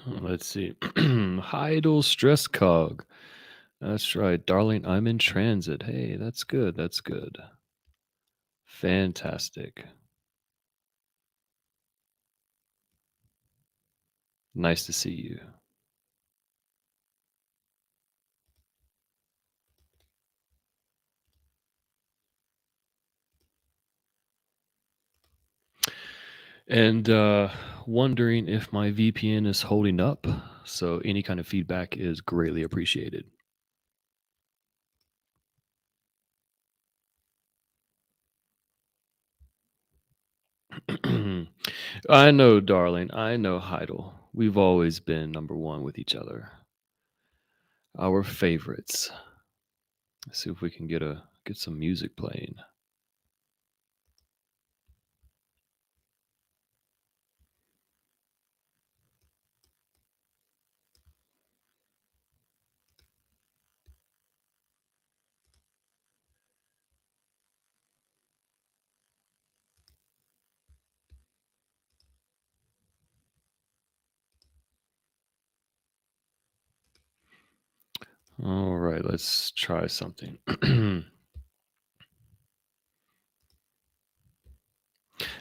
Let's see. Heidel Stress Cog. That's right, darling. I'm in transit. Hey, that's good. That's good. Fantastic. Nice to see you. And wondering if my VPN is holding up. So any kind of feedback is greatly appreciated. I know, darling. I know, Heidel. We've always been number one with each other. Our favorites. Let's see if we can get some music playing. All right, let's try something.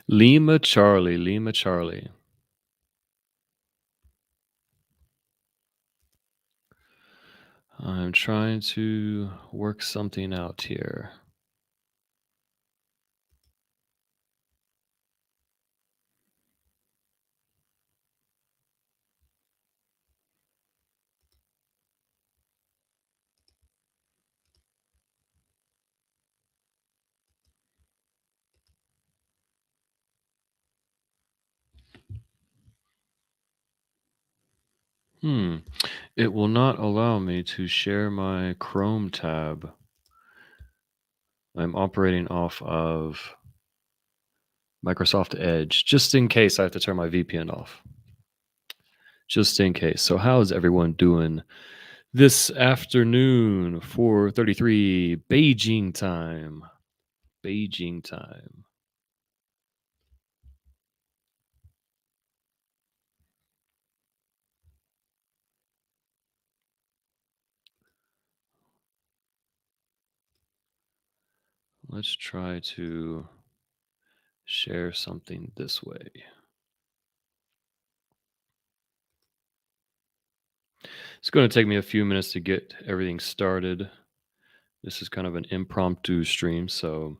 Lima Charlie, Lima Charlie. I'm trying to work something out here. It will not allow me to share my Chrome tab. I'm operating off of Microsoft Edge, just in case I have to turn my VPN off. Just in case. So how is everyone doing this afternoon? 4:33 Beijing time. Beijing time. Let's try to share something this way. It's going to take me a few minutes to get everything started. This is kind of an impromptu stream, so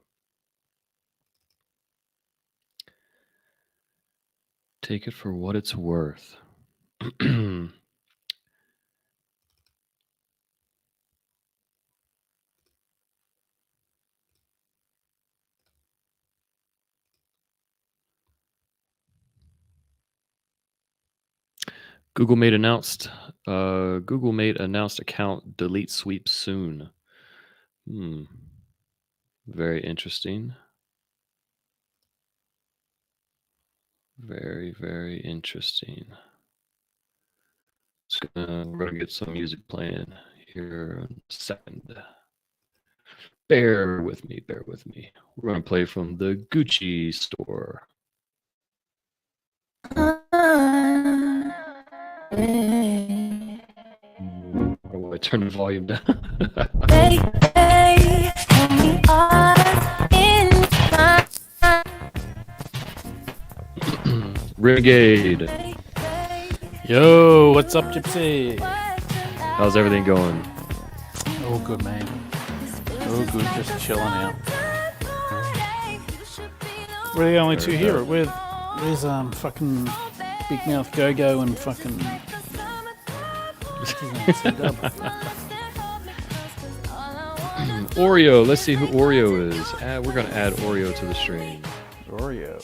take it for what it's worth. Google Mate announced account delete sweep soon. Very interesting. Very, very interesting. We're gonna get some music playing here in a second. Bear with me, bear with me. We're gonna play from the Gucci store. How do I turn the volume down? Renegade. Yo, what's up, Gypsy? How's everything going? All good, man. All good, just chilling out. We're the only two here. Where's fucking Big Mouth Go-Go and fucking Oreo. Let's see who Oreo is. We're gonna add Oreo to the stream. Oreo.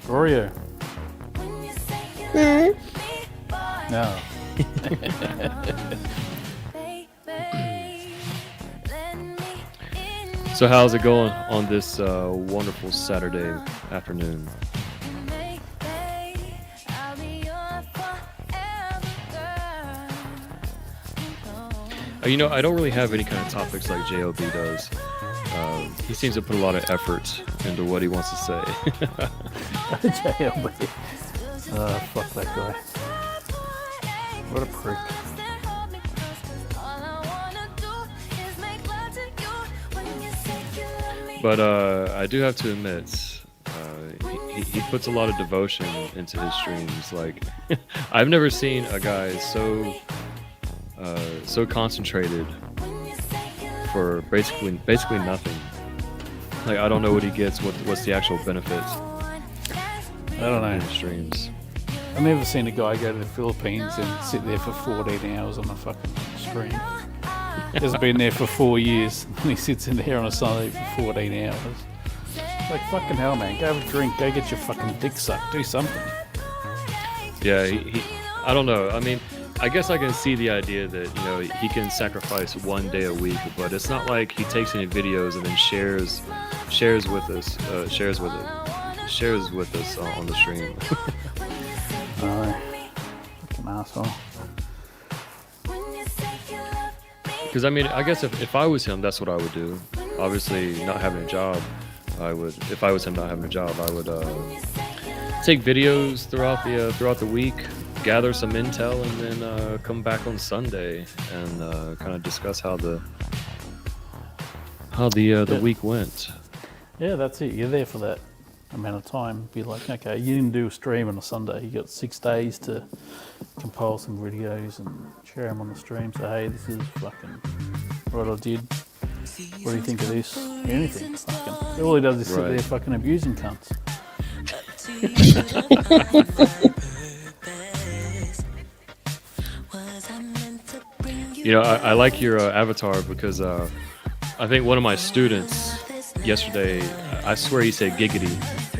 Oreo. No. So how's it going on this wonderful Saturday afternoon? I don't really have any kind of topics like JOB does. He seems to put a lot of effort into what he wants to say. JLB. Fuck that guy. What a prick. But I do have to admit, he puts a lot of devotion into his streams. Like, I've never seen a guy so concentrated for basically nothing. Like, I don't know what he gets. What's the actual benefits? I don't know. In his streams. I've never seen a guy go to the Philippines and sit there for 14 hours on a fucking stream. He's been there for 4 years and he sits in there on a Sunday for 14 hours. Like, fucking hell, man. Go have a drink. Go get your fucking dick sucked. Do something. Yeah, he I don't know. I mean, I guess I can see the idea that, you know, he can sacrifice one day a week, but it's not like he takes any videos and then shares with us on the stream. Fucking asshole. Because I mean, I guess if I was him, that's what I would do. Obviously, not having a job, I would. If I was him not having a job, I would take videos throughout the week, gather some intel, and then come back on Sunday and kind of discuss how the week went. Yeah, that's it. You're there for that amount of time. Be like, okay, you didn't do a stream on a Sunday. You got 6 days to compile some videos and share them on the stream. So hey, this is fucking what I did. What do you think of this? Anything. Fucking. All he does is sit there fucking abusing cunts. You know, I like your avatar because I think one of my students yesterday, I swear he said giggity.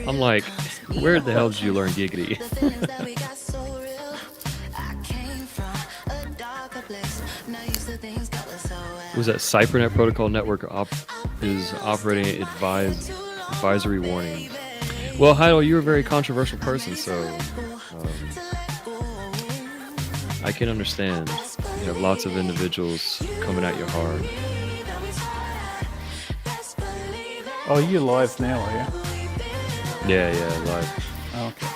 I'm like, where the hell did you learn giggity? Was that CypherNet Protocol Network is operating advisory warning? Well, Heidel, you're a very controversial person, so I can understand. You have lots of individuals coming at you hard. Oh, you're live now, are you? Yeah, live. Oh, okay.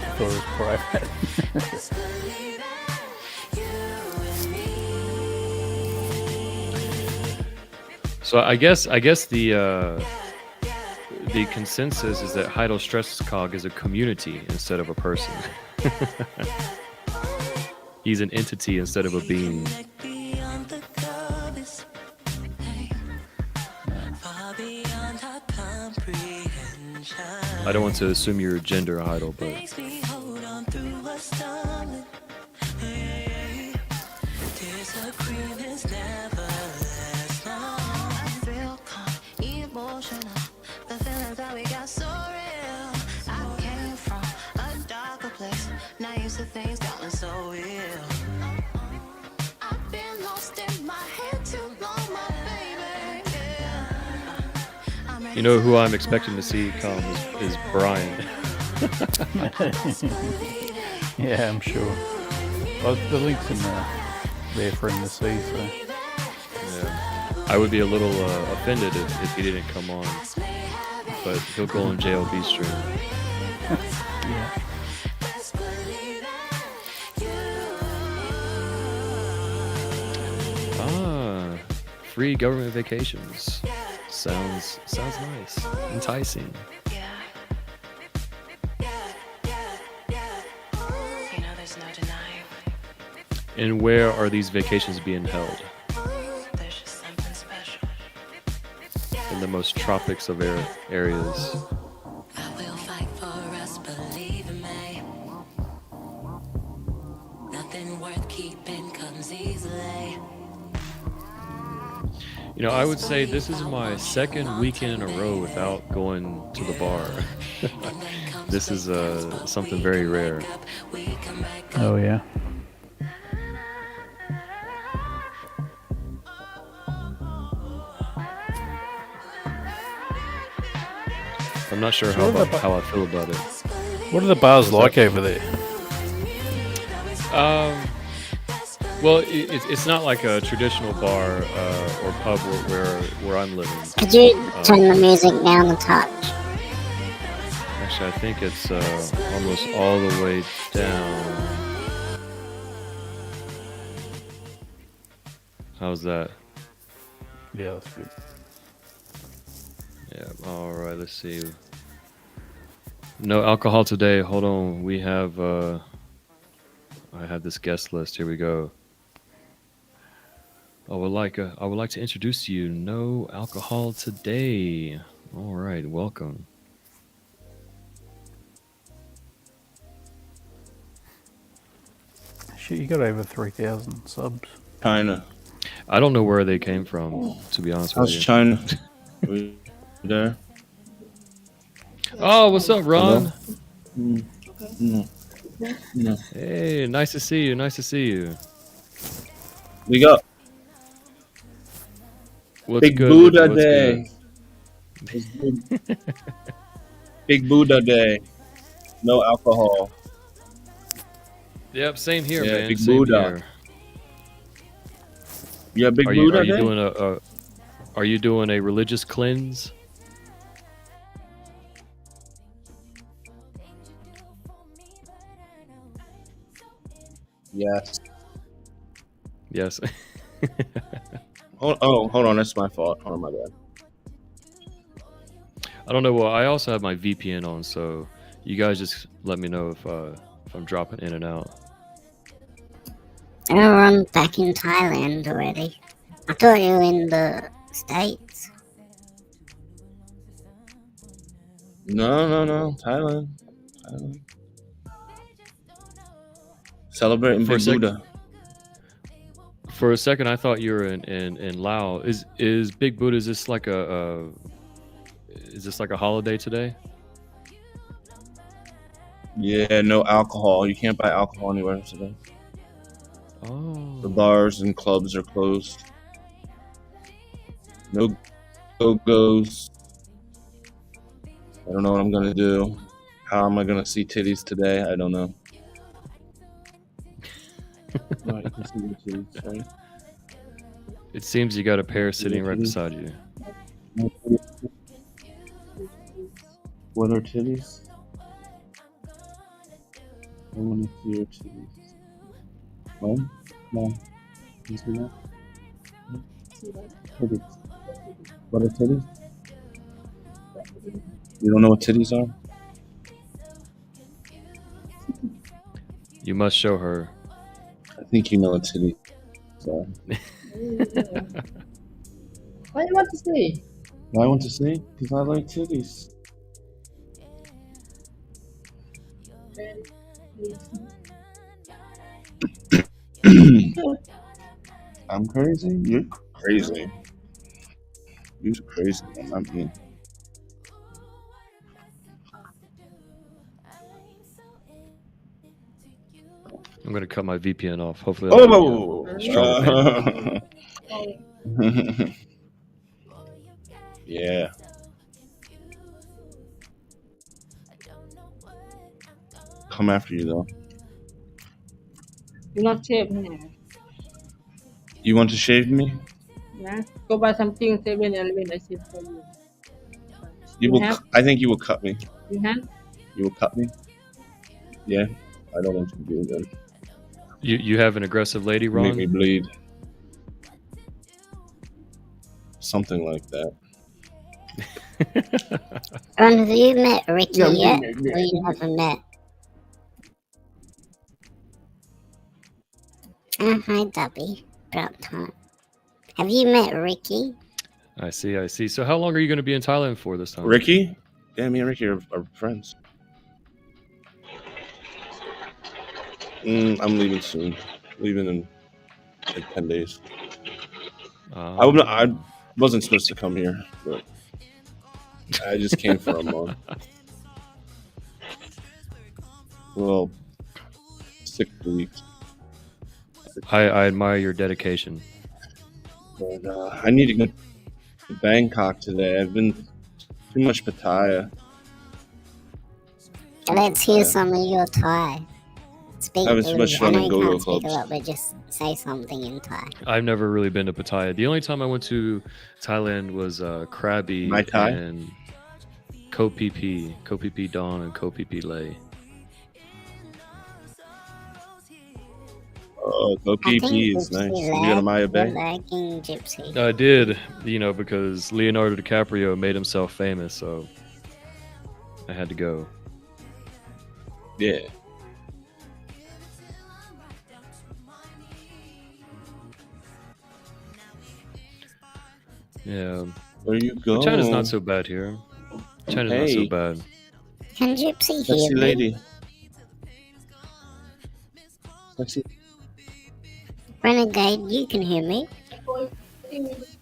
I thought it was private. So I guess the consensus is that Heidel Stresscog is a community instead of a person. He's an entity instead of a being. I don't want to assume your gender, Heidel, but you know who I'm expecting to see come is Brian. Yeah, I'm sure. Well, the link's in there for him to see, so. Yeah. I would be a little offended if he didn't come on, but he'll go on JLB stream. Yeah. Free government vacations. Sounds nice. Enticing. And where are these vacations being held? There's just something special. In the most tropics of areas. I will fight for us, believe me. Nothing worth keeping comes easily. You know, I would say this is my second weekend in a row without going to the bar. This is something very rare. Oh, yeah. I'm not sure how I feel about it. What are the bars like over there? Well, it's not like a traditional bar or pub where I'm living. Could you turn the music down a touch? Actually, I think it's almost all the way down. How's that? Yeah, that's good. Yeah. All right. Let's see. No alcohol today. Hold on. We have. I have this guest list. Here we go. I would like to introduce to you. No alcohol today. All right. Welcome. Shit, you got over 3,000 subs. China. I don't know where they came from, to be honest with How's you. China? We there? Oh, what's up, Ron? No. Hey, nice to see you. Nice to see you. We got What's Big good? Buddha What's Day. Big Buddha Day. No alcohol. Good? Yep, same here, Yeah, man. Big Same Buddha. here. Yeah, Big Are you Buddha Day. are you doing a religious cleanse? Yes. Yes. Hold on. That's my fault. Hold on, my bad. I don't know. Well, I also have my VPN on, so you guys just let me know if I'm dropping in and out. Oh, I'm back in Thailand already. I thought you were in the States. No. Thailand. Celebrating For a Big sec- Buddha. For a second, I thought you were in Lao. Is Big Buddha? Is this like a holiday today? Yeah, no alcohol. You can't buy alcohol anywhere today. Oh. The bars and clubs are closed. No go-goes. I don't know what I'm gonna do. How am I gonna see titties today? I don't know. Right, you can see the titties, right? It seems you got a pair sitting right beside you. What are titties? I want to see your titties. Mom? Can you see that? Titties. What are titties? You don't know what titties are? You must show her. I think you know what titties are. What do you want to say? Why I want to see? Because I like titties. I'm crazy? You're crazy. You're crazy. I'm not me. I'm gonna cut my VPN off. Hopefully. that'll Oh! be a strong ping. Yeah. Come after you though. You not shave hair. You want to shave me? Yeah. Go buy something 7-Eleven. I shave for you. You will. have? I think you will cut me. You have? You will cut me. Yeah. I don't want to do that. You have an aggressive lady, Make Ron? me bleed. Something like that. Ron, have you met Ricky Yeah, yet? yeah. Or you haven't met? Oh, hi, Dubby. About time. Have you met Ricky? I see. So how long are you gonna be in Thailand for this time? Ricky? Yeah, me and Ricky are friends. I'm leaving soon. Leaving in like 10 days. I wasn't supposed to come here, but I just came for a month. Well, 6 weeks. I admire your dedication. But, I need to go to Bangkok today. I've been too much Pattaya. Let's hear some of your Thai. Speak I haven't a so little much bit. I fun know in you go-go can't speak a clubs. lot, but just say something in Thai. I've never really been to Pattaya. The only time I went to Thailand was Krabi Mai Tai? and Koh Phi Phi, Koh Phi Phi Don and Koh Phi Phi Lay. Oh, go I think PP is Gypsy nice. Did you go to Maya left. Bay? You're lagging, Gypsy. I did, because Leonardo DiCaprio made himself famous, so I had to go. Yeah. Yeah. Where you go? But China's not so bad here. China's not so Hey. bad. Can Gypsy Sexy hear me? lady. Sexy. Renegade, you can hear me.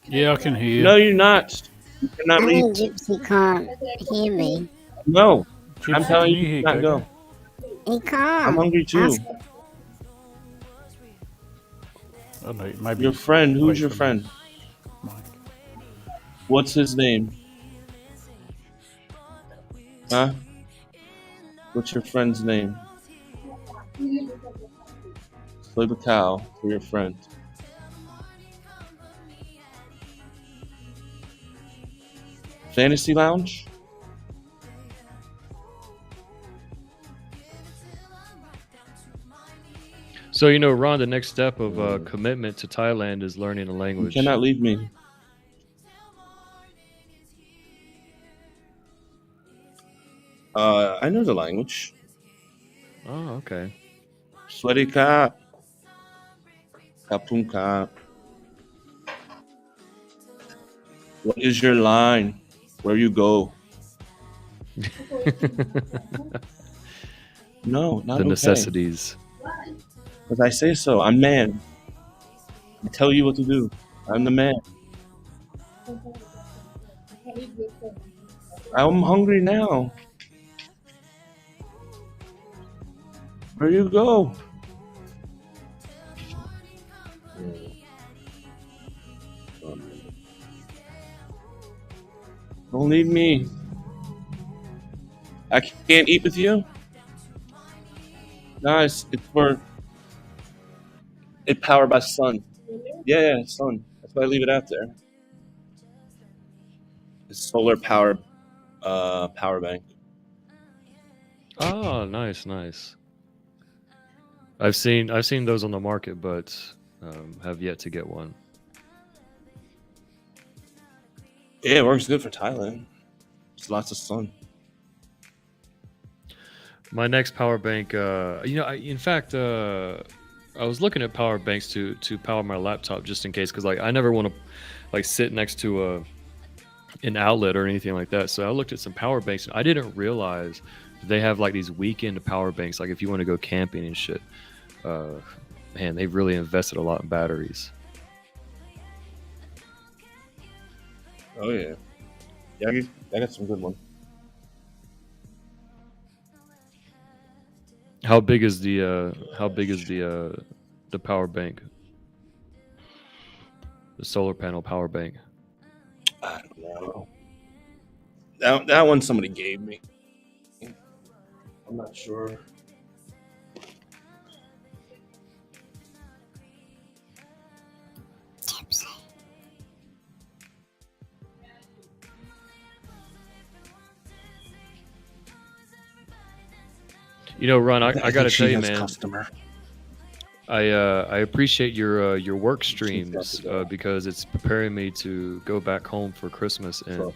Yeah, I can hear. No, you're not. You cannot I leave. think Gypsy can't hear me. No. Gypsy, I'm telling can you, hear you cannot Coco? go. He can't. I'm hungry too. Ask- I don't know, maybe Your friend. Who's away your from friend? Mike. What's his name? Huh? What's your friend's name? Flip a cow for your friend. Fantasy Lounge? So, Ron, the next step of commitment to Thailand is learning a You language. cannot leave me. I know the language. Oh, okay. Sweaty Ka. Kapung Ka. What is your line? Where you go? No, not The okay. necessities. Because I say so. I'm man. I tell you what to do. I'm the man. I'm hungry now. Where you go? Don't leave me. I can't eat with you? Nice. It's for... It's powered by sun. Yeah, sun. That's why I leave it out there. It's solar powered power bank. Oh, nice. I've seen those on the market, but have yet to get one. Yeah, it works good for Thailand. There's lots of sun. My next power bank, in fact, I was looking at power banks to power my laptop just in case, because I never want to sit next to an outlet or anything like that. So I looked at some power banks, and I didn't realize they have these weekend power banks. Like if you want to go camping and shit, man, they've really invested a lot in batteries. Oh yeah, I got some good ones. How big is the power bank? The solar panel power bank. I don't know. That one somebody gave me. I'm not sure. Gypsy. Ron, I think gotta she tell you, has man. Customer. I appreciate your work streams because it's preparing me to go back home for Christmas, and Sure.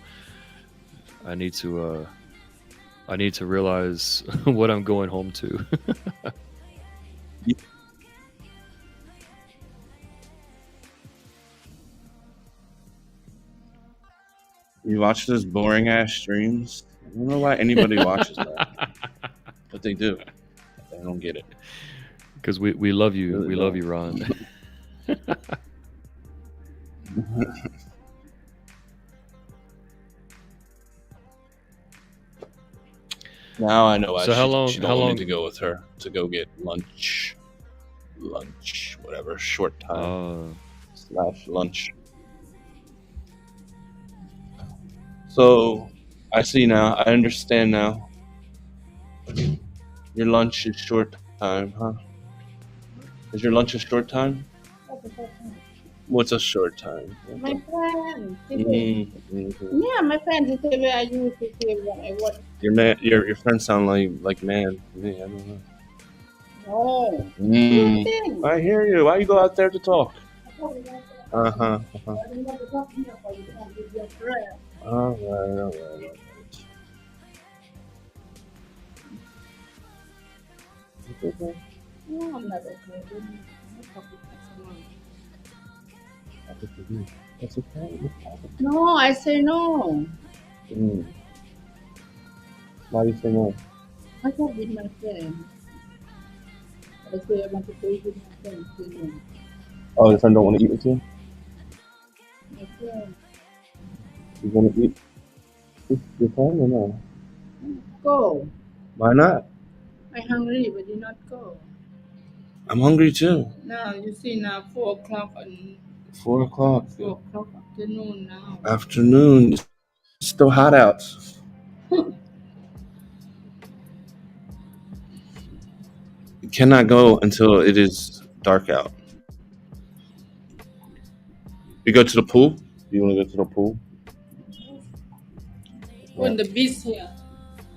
I need to realize what I'm going home to. You watch those boring ass streams. I don't know why anybody watches that, but they do. I don't get it. Because we love you. Really We love you, Ron. Now I know why So how long- she don't how want long- me to go with her to go get lunch, whatever, short time / lunch. So I see now. I understand now. Your lunch is short time, huh? Is your lunch a short time? What's a short time? My friend. Mm-hmm. Yeah, my friend. He said where I used to say what. Your friends sound like man to me. I don't know. No. Mm. Thing. I hear you. Why you go out there to talk? Uh-huh. All right. Okay. No, I'm not okay. That's okay. No, I say no. Mm. Why do you say no? I talk with my friend. I say I want to play with my friend. Say no. Oh, your friend don't want to eat with you? My friend. You want to eat with your friend or no? Go. Why not? I'm hungry, but you not go. I'm hungry too. Now you see now 4 o'clock and 4 o'clock. 4 o'clock afternoon now. Afternoon. It's still hot out. You cannot go until it is dark out. You go to the pool? You want to go to the pool? On the beach here.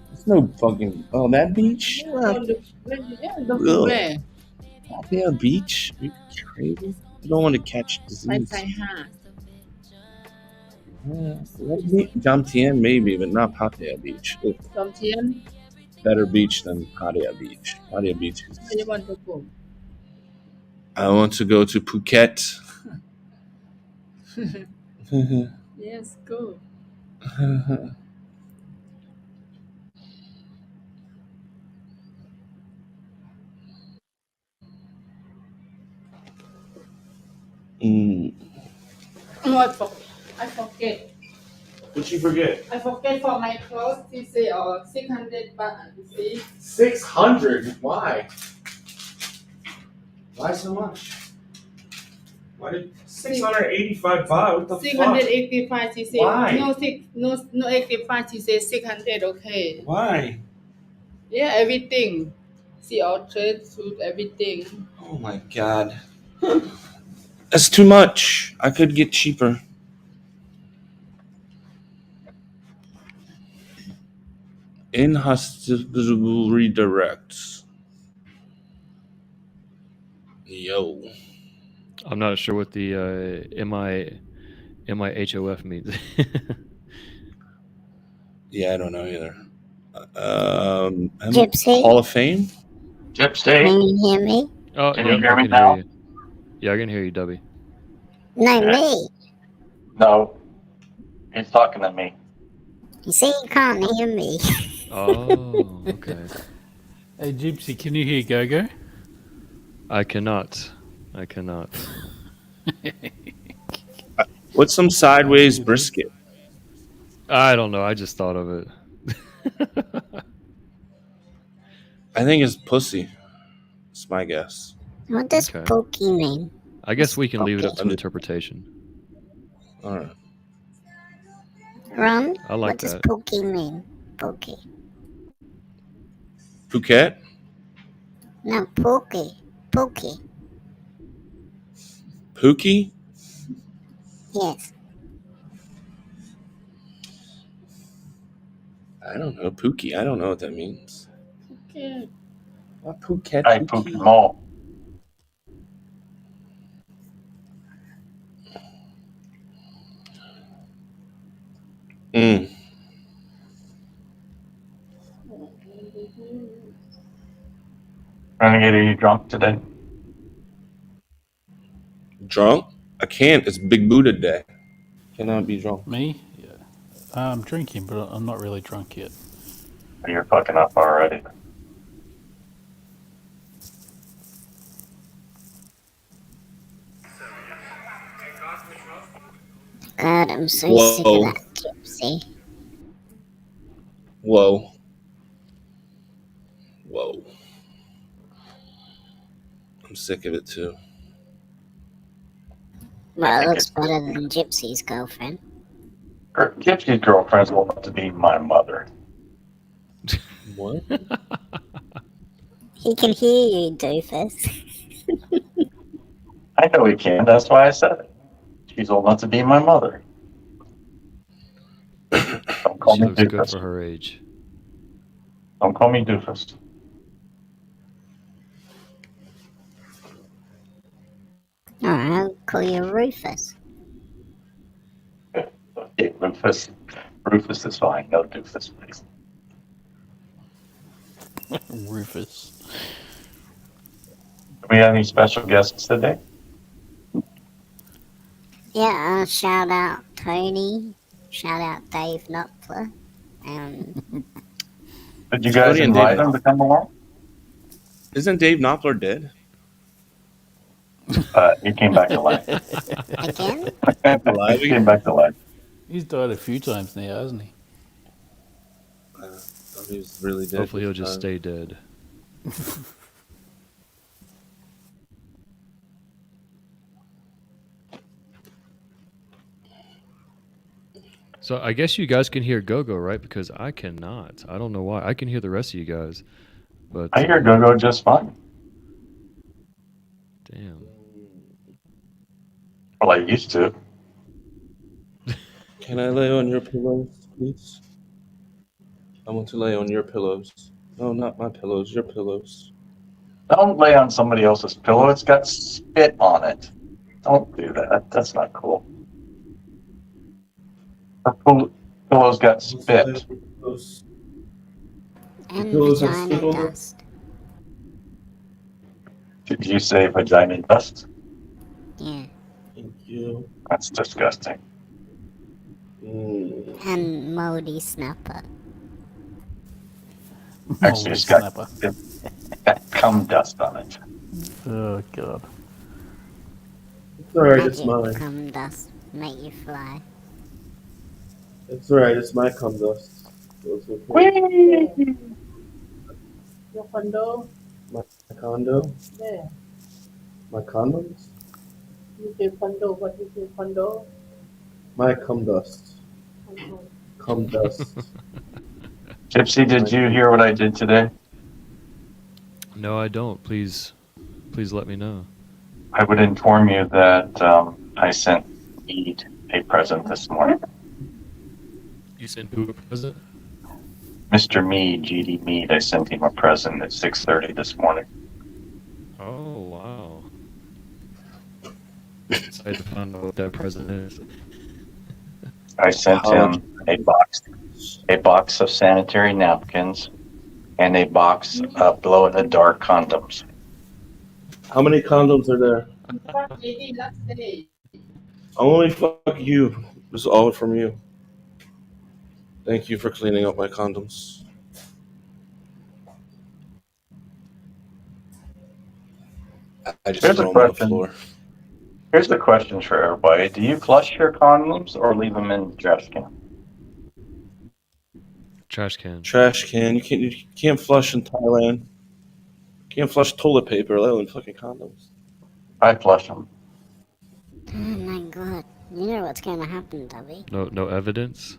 There's no fucking. Oh, that beach? On the Ugh. where? Pattaya Beach? Are you crazy? You don't want to catch By disease. Saiha. Jamtien maybe, but not Pattaya Beach. Ugh. From Tien, Better beach than Pattaya Beach. Pattaya Beach is. where you want to go? I want to go to Phuket. Yes, go. Oh, I forget. What'd you forget? I forget for my clothes. He say 600 baht. You see? 600? Why? Why so much? Why did 685 baht? What the 685. He say Why? no 85. He say 600. Okay. Why? Yeah, everything. See all trade suit, everything. Oh my god. That's too much. I could get cheaper. Inhospitable redirects. Yo. I'm not sure what the MIHOF means. Yeah, I don't know either. Gypsy? Hall of Fame? Gypsy, Can you hear me? Oh, can yep, you hear I me can now? hear you. Yeah, I can hear you, Dubby. No, Yeah. me. No, he's talking to me. You see, you can't hear me. Oh, okay. Hey, Gypsy, can you hear Go-Go? I cannot. What's some sideways brisket? I don't know. I just thought of it. I think it's pussy. It's my guess. What does Okay. pokey mean? I guess we can leave it up Okay. to interpretation. All right. Ron? I like what does that. pokey mean? Pokey. Phuket? No, pokey. Pokey. Pookie? Yes. I don't know. Pookie. I don't know what that means. Okay. What Phuket? Hey, Pokemon. Mm. Renegade, are you drunk today? Drunk? I can't. It's Big Buddha Day. Cannot be drunk. Me? Yeah. I'm drinking, but I'm not really drunk yet. You're fucking up already. God, I'm so sick Whoa. of that gypsy. Whoa. I'm sick of it too. Well, it looks better than Gypsy's girlfriend. Gypsy's girlfriend's about to be my mother. What? He can hear you, doofus. I know he can. That's why I said it. She's old enough to be my mother. Don't call She me looks good doofus. for her age. Don't call me doofus. Alright, I'll call you Rufus. Okay, Rufus. Rufus is fine. No doofus, please. Rufus. Do we have any special guests today? Yeah, shout out Tony. Shout out Dave Knopfler. Did you guys Cody and invite Dave- them to come along? Isn't Dave Knopfler dead? He came back to life. Again? Alive He came back to life. He's died a few times now, hasn't he? Thought he was really dead. Hopefully he'll this just time. stay dead. So I guess you guys can hear Gogo, right? Because I cannot. I don't know why. I can hear the rest of you guys, but I hear Go-Go just fine. damn. Well, I used to. Can I lay on your pillows, please? I want to lay on your pillows. No, not my pillows. Your pillows. Don't lay on somebody else's pillow. It's got spit on it. Don't do that. That's not cool. Her pillow's got spit. And Pillows have vagina spit on them? dust. Did you say vagina dust? Yeah. Thank you. That's disgusting. Mm. And moldy snapper. Actually, Holy it's got, snapper. got cum dust on it. Oh, God. It's alright, it's Magic mine. cum dust make you fly. It's alright, it's my cum dust. Those were Whee! Your condo? my condo, There. my condoms, You say condo. What you say condo? my cum dust. Condo. Cum dust. Gypsy, did you hear what I did today? No, I don't. Please let me know. I would inform you that I sent Ede a present this morning. You sent who a present? Mr. Mead, GD Mead, I sent him a present at 6:30 this morning. Oh wow. Excited to find out what that present is. I sent him a box of sanitary napkins and a box of glow-in-the-dark condoms. How many condoms are there? Fuck lady, last day. Only fuck you. This is all from you. Thank you for cleaning up my condoms. I just Here's threw a them on the question. floor. Here's the question for everybody. Do you flush your condoms or leave them in the trash can? Trash can. Trash can. You can't flush in Thailand. You can't flush toilet paper, let alone fucking condoms. I flush them. Oh my god. You know what's gonna happen, Dubby? No evidence.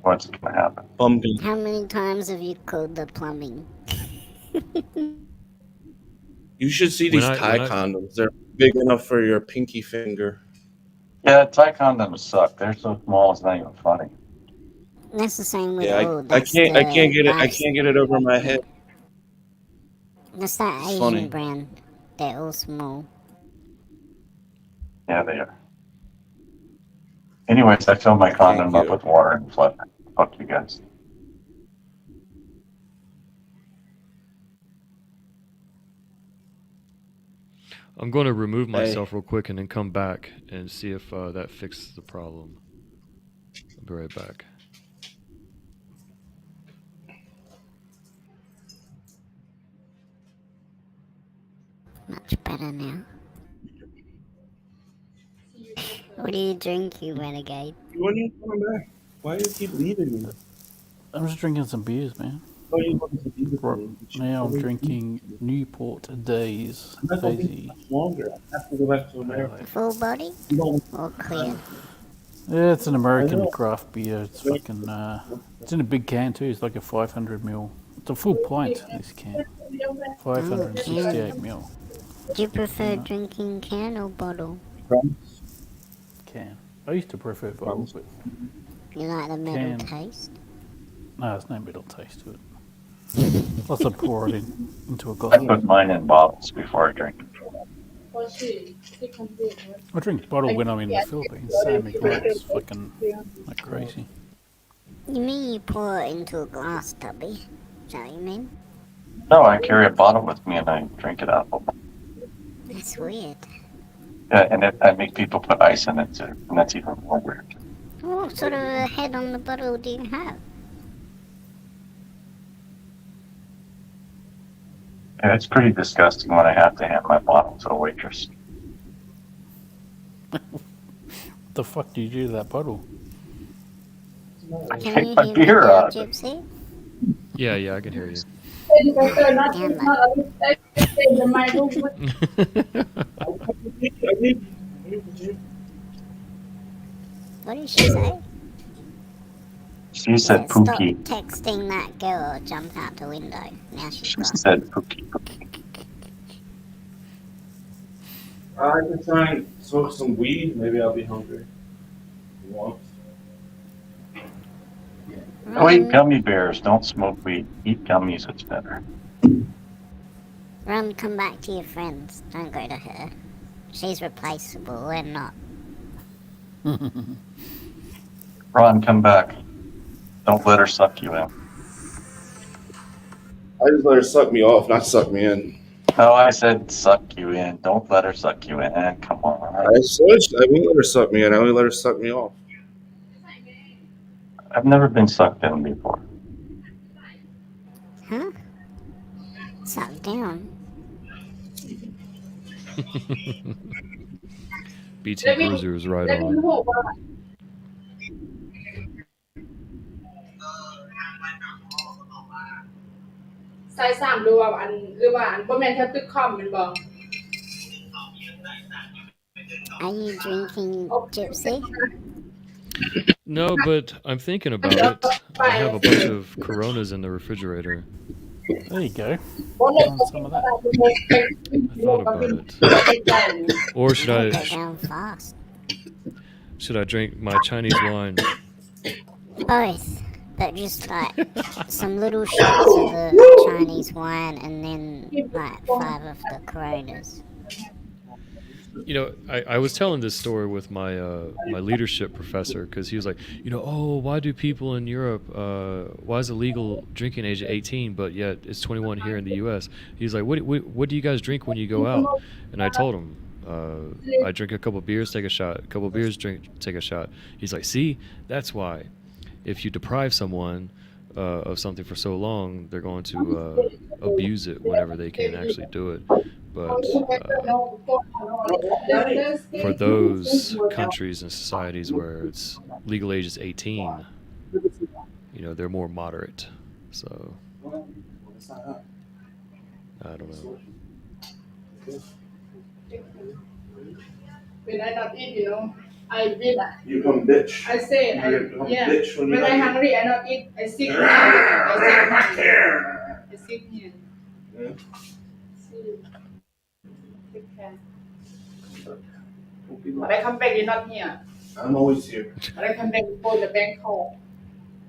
What's going to happen? Bumping. How many times have you called the plumbing? You should see these When Thai I- condoms. They're big enough for your pinky finger. Yeah, Thai condoms suck. They're so small, it's not even funny. That's the same with Yeah, all. I That's can't the get it. I lives- can't get it over my head. That's that It's Asian funny. brand. They're all small. Yeah, they are. Anyways, I filled my condom up you. with water and flushed it. Fuck you guys. I'm going to remove Hey. myself real quick and then come back and see if that fixes the problem. I'll be right back. Much better now. What are you drinking, Renegade? When are you coming back? Why do you keep leaving me? I'm just drinking some beers, man. Oh, you want to be with Right me? now I'm drinking Newport Days I'm not going to be Hazy. much longer. I have to go back to America. Full body You don't. or clear? Yeah, it's an American know. craft beer. It's fucking. It's in a big can too. It's like a 500 ml It's a full pint, this can. 568 ml Do you prefer drinking can or bottle? can. I used to prefer bottle, but You like the metal Can. taste? no, there's no middle taste to it. Plus I pour it into a I glass. put mine in bottles before I drink it. I drink bottle when I'm in the Philippines. Same it's fucking like crazy. You mean you pour it into a glass, Tubby? Is that what you mean? No, I carry a bottle with me and I drink it out. That's weird. Yeah, and I make people put ice in it too, and that's even more weird. What sort of a head on the bottle do you have? Yeah, it's pretty disgusting when I have to hand my bottle to a waitress. What the fuck do you do to that bottle? I Can take you my hear me beer now, out. Gypsy? Yeah, I can hear you. What did she say? She said Stop Pookie. texting that girl or jump out the window. Now she's She gone. said Pookie. I can try and smoke some weed. Maybe I'll be hungry. You want? Oh, eat gummy bears. Don't smoke weed. Eat gummies. It's better. Ron, come back to your friends. Don't go to her. She's replaceable. We're not. Ron, come back. Don't let her suck you in. I just let her suck me off, not suck me in. No, I said suck you in. Don't let her suck you in. Come on. I switched. I won't let her suck me in. I only let her suck me off. I've never been sucked in before. Huh? Suck down. BT Bruiser is right on. ใส่3หรือว่าอันบ่แม่นแค่ตึกคอมแม่นบ่ Are you drinking, Gypsy? No, but I'm thinking about it. I have a bunch of Coronas in the refrigerator. There you go. บ่ได้ Some of that. I thought about it. Or should Go I down fast. drink my Chinese wine? Both. But just like some little shots of the Chinese wine and then like 5 of the Coronas. You know, I was telling this story with my my leadership professor because he was like, oh, why do people in Europe, why is the legal drinking age at 18, but yet it's 21 here in the U.S.? He's like, what do you guys drink when you go out? And I told him, I drink a couple beers, take a shot, a couple beers, take a shot. He's like, see, that's why. If you deprive someone of something for so long, they're going to abuse it whenever they can actually do it. But for those countries and societies where it's legal age is 18, they're more moderate. So I don't know. When I not eat, I did. You come bitch. I say, yeah. Bitch when When I hungry, I not eat. I sit here. I sit here. Yeah. When I come back, you're not here. I'm always here. When I come back before the bank call.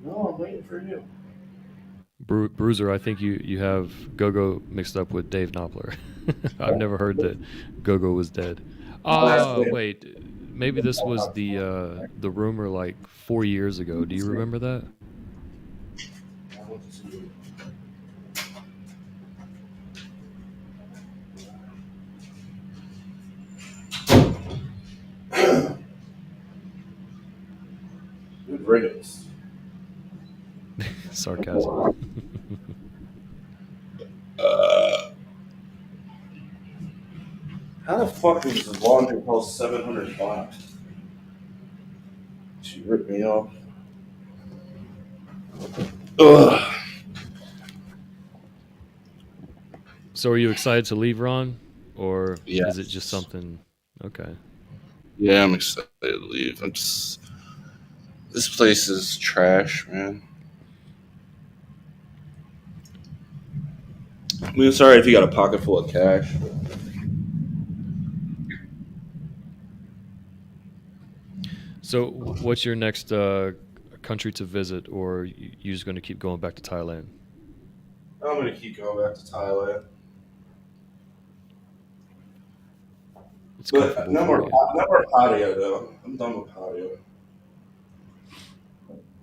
No, I'm waiting for you. Bruiser, I think you have Gogo mixed up with Dave Knopfler. I've never heard that Gogo was dead. Oh, wait. Maybe this was the rumor like 4 years ago. Do you remember that? Good riddance. Sarcasm. How the fuck does the laundry cost $700? She ripped me off. Ugh. So are you excited to leave, Ron? Or Yes. is it just something... Okay. Yeah, I'm excited to leave. This place is trash, man. I mean, sorry if you got a pocket full of cash. So, what's your next country to visit, or you just going to keep going back to Thailand? I'm gonna keep going back to Thailand. It's But comfortable no for more, you. no more patio though. I'm done with patio.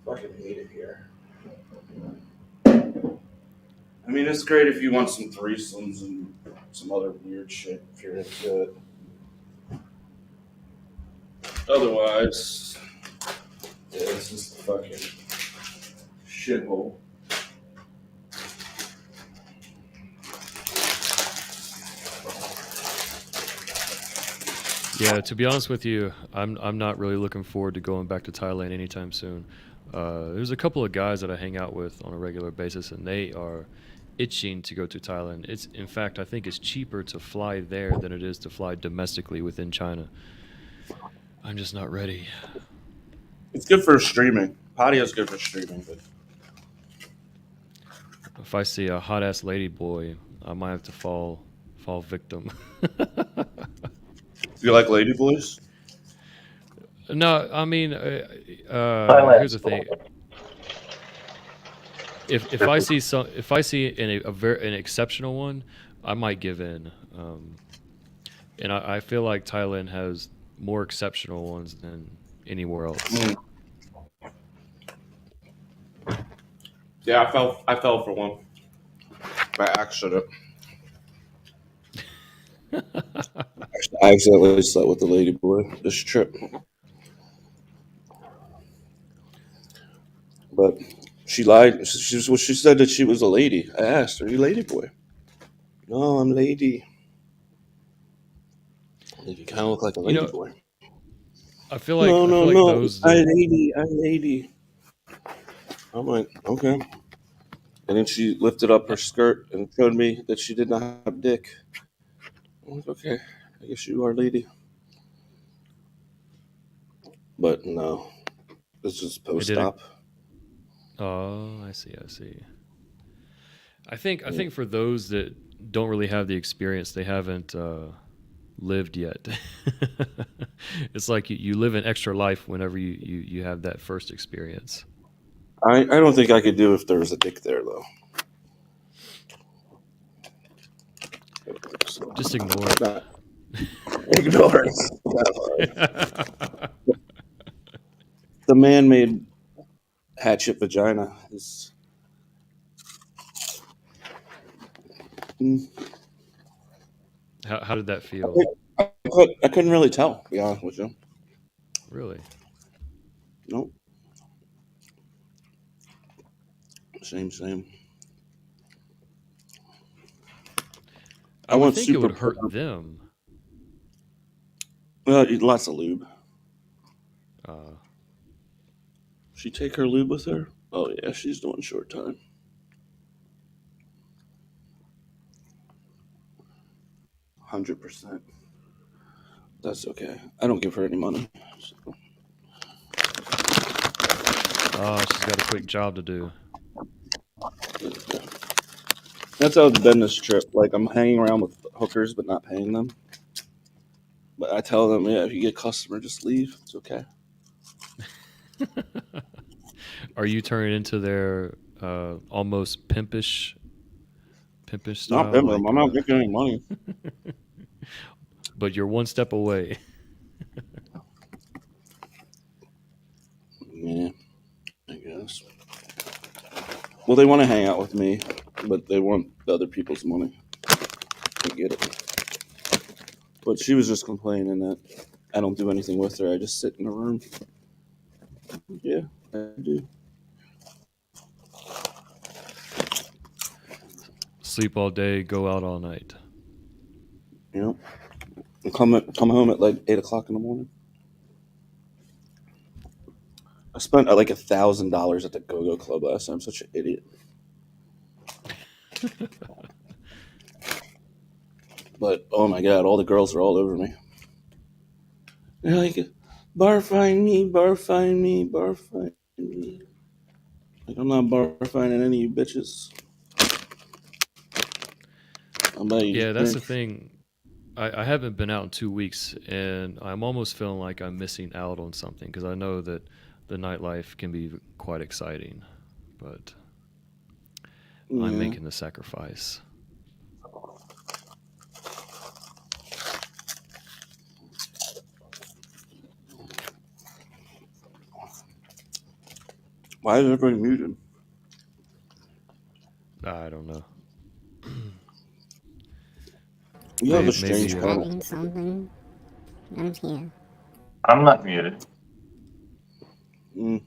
Fucking hate it here. I mean, it's great if you want some threesomes and some other weird shit if you're into it. Otherwise, yeah, it's just a fucking shithole. Yeah, to be honest with you, I'm not really looking forward to going back to Thailand anytime soon. There's a couple of guys that I hang out with on a regular basis, and they are itching to go to Thailand. It's in fact, I think it's cheaper to fly there than it is to fly domestically within China. I'm just not ready. It's good for streaming. Patio's good for streaming, but If I see a hot ass lady boy, I might have to fall victim. you like lady boys? No, I mean, here's the thing. If I see an exceptional one, I might give in. And I feel like Thailand has more exceptional ones than anywhere else. Yeah, I fell for one by accident. I accidentally slept with the lady boy this trip, but she lied. She said that she was a lady. I asked, "Are you lady boy?" No, I'm lady. You kind of look like a lady boy. I feel like no. those. I'm lady. I'm like, okay. And then she lifted up her skirt and showed me that she did not have dick. I'm like, okay, I guess you are lady. But no, this is post-op. Oh, I see. I think for those that don't really have the experience, they haven't lived yet. It's like you live an extra life whenever you have that first experience. I don't think I could do if there was a dick there, though. Just ignore it. Ignore it. The man-made hatchet vagina is. How did that feel? I couldn't really tell, to be honest with you. Really? Nope. Same. I would think it would hurt them. Lots of lube. She take her lube with her? Oh yeah, she's doing short time. %. That's okay. I don't give her any money. So. Oh, she's got a quick job to do. That's how it's been this trip. Like, I'm hanging around with hookers but not paying them. But I tell them, yeah, if you get a customer, just leave. It's okay. Are you turning into their almost pimpish style? Not pimping. I'm not making any money. But you're one step away. Yeah, I guess. Well, they want to hang out with me, but they want the other people's money. I get it. But she was just complaining that I don't do anything with her. I just sit in a room. Yeah, I do. Sleep all day, go out all night. Yep. And come home at like 8 o'clock in the morning. I spent like $1,000 at the Go-Go Club last time. I'm such an idiot. But oh my god, all the girls are all over me. They're like, barfine me. Like, I'm not barfining any of you bitches. How about you? Yeah, that's the thing. I haven't been out in 2 weeks, and I'm almost feeling like I'm missing out on something because I know that the nightlife can be quite exciting, but I'm Yeah. making the sacrifice. Why is everybody muted? I don't know. You have a Maybe, strange maybe, panel. Adding something. I'm here. I'm not muted. Mm.